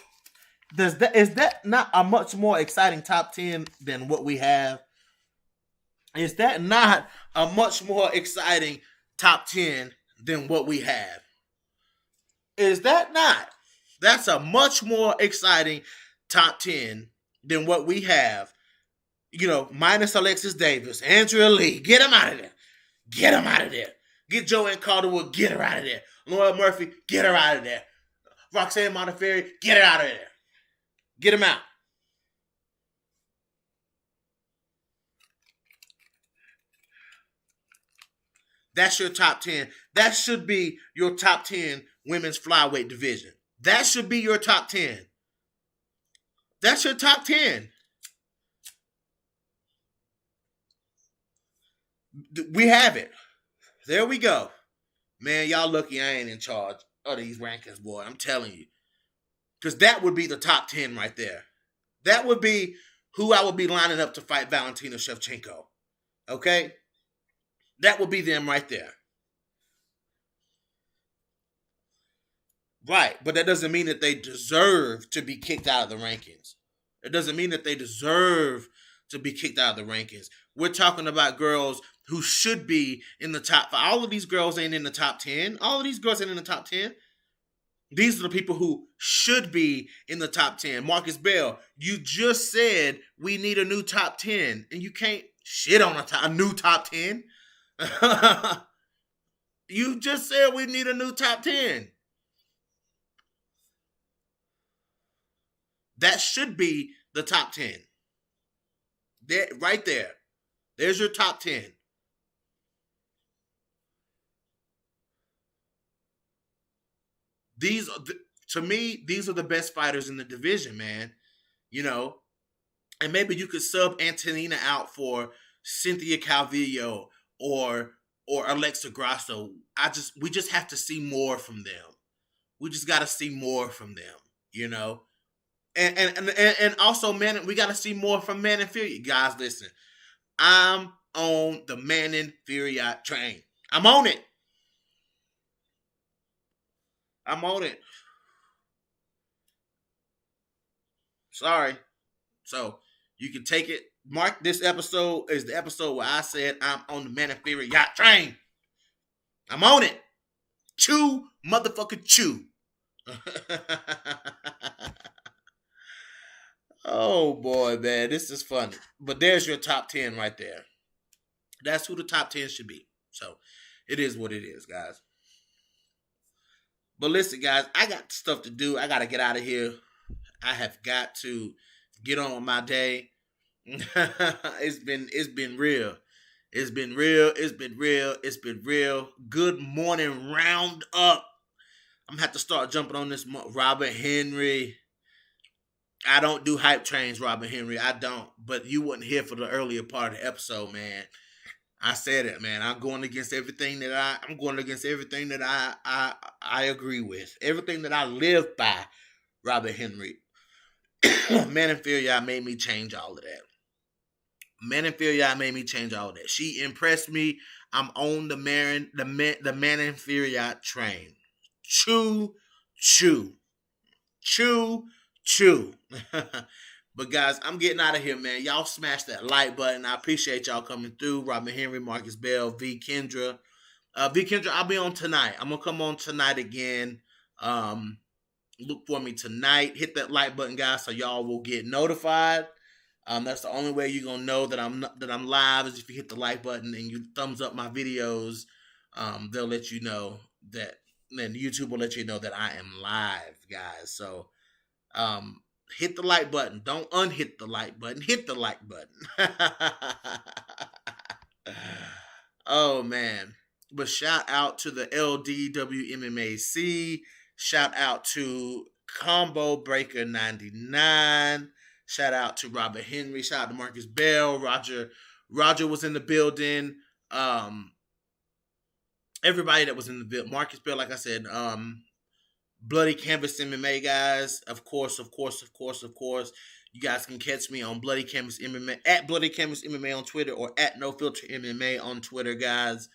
Speaker 1: Is that not a much more exciting top 10 than what we have? Is that not a much more exciting top 10 than what we have? Is that not? That's a much more exciting top 10 than what we have. You know, minus Alexis Davis, Andrea Lee, get him out of there. Get him out of there. Get Joanne Calderwood, get her out of there. Laura Murphy, get her out of there. Roxanne Modafferi, get her out of there. Get him out. That's your top 10. That should be your top 10 women's flyweight division. That should be your top 10. That's your top 10. We have it. There we go. Man, y'all lucky I ain't in charge of these rankings, boy. I'm telling you. Because that would be the top 10 right there. That would be who I would be lining up to fight Valentina Shevchenko. Okay? That would be them right there. Right, but that doesn't mean that they deserve to be kicked out of the rankings. It doesn't mean that they deserve to be kicked out of the rankings. We're talking about girls who should be in the top 5. All of these girls ain't in the top 10. All of these girls ain't in the top 10. These are the people who should be in the top 10. Marcus Bell, you just said we need a new top 10, and you can't shit on a new top 10. You just said we need a new top 10. That should be the top 10. There, right there. There's your top 10. To me, these are the best fighters in the division, man. You know, and maybe you could sub Antonina out for Cynthia Calvillo or Alexa Grasso. We just have to see more from them. We just got to see more from them, you know. And also, man, we got to see more from Manning Fury. Guys, listen, I'm on the Manning Fury train. I'm on it. I'm on it. Sorry. So you can take it. Mark this episode is the episode where I said I'm on the Manning Fury yacht train. I'm on it. Chew, motherfucker, chew. Oh boy, man, this is funny. But there's your top 10 right there. That's who the top 10 should be. So it is what it is, guys. But listen, guys, I got stuff to do. I got to get out of here. I have got to get on with my day. It's been real. It's been real. It's been real. It's been real. Good morning, Roundup. I'm gonna have to start jumping on this Robert Henry. I don't do hype trains, Robert Henry. I don't. But you wasn't here for the earlier part of the episode, man. I said it, man. I'm going against everything that I agree with. Everything that I live by, Robert Henry. Man Inferior made me change all of that. Man Inferior made me change all of that. She impressed me. I'm on the Man Inferior train. Choo, choo, choo, choo. But guys, I'm getting out of here, man. Y'all smash that like button. I appreciate y'all coming through. Robert Henry, Marcus Bell, V Kendra. V Kendra, I'll be on tonight. I'm gonna come on tonight again. Look for me tonight. Hit that like button, guys, so y'all will get notified. That's the only way you're gonna know that I'm live is if you hit the like button and you thumbs up my videos. They'll let you know that. Then YouTube will let you know that I am live, guys. So, hit the like button. Don't unhit the like button. Hit the like button. Oh man! But shout out to the LDWMMAC. Shout out to Combo Breaker 99. Shout out to Robert Henry. Shout out to Marcus Bell. Roger was in the building. Everybody that was in the building. Marcus Bell, like I said, Bloody Canvas MMA, guys. Of course. You guys can catch me on Bloody Canvas MMA, at Bloody Canvas MMA on Twitter, or at No Filter MMA on Twitter, guys.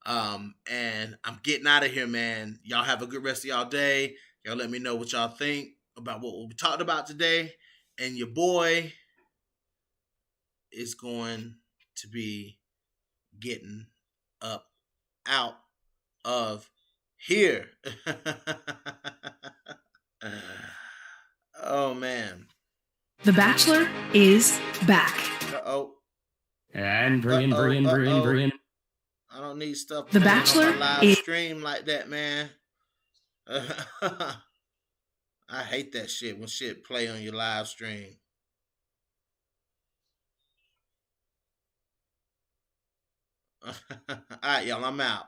Speaker 1: And I'm getting out of here, man. Y'all have a good rest of y'all day. Y'all let me know what y'all think about what we talked about today. And your boy is going to be getting up out of here. Oh man.
Speaker 2: The Bachelor is back.
Speaker 1: And bring. I don't need stuff.
Speaker 2: The Bachelor
Speaker 1: on my live stream like that, man. I hate that shit when shit play on your live stream. All right, y'all. I'm out.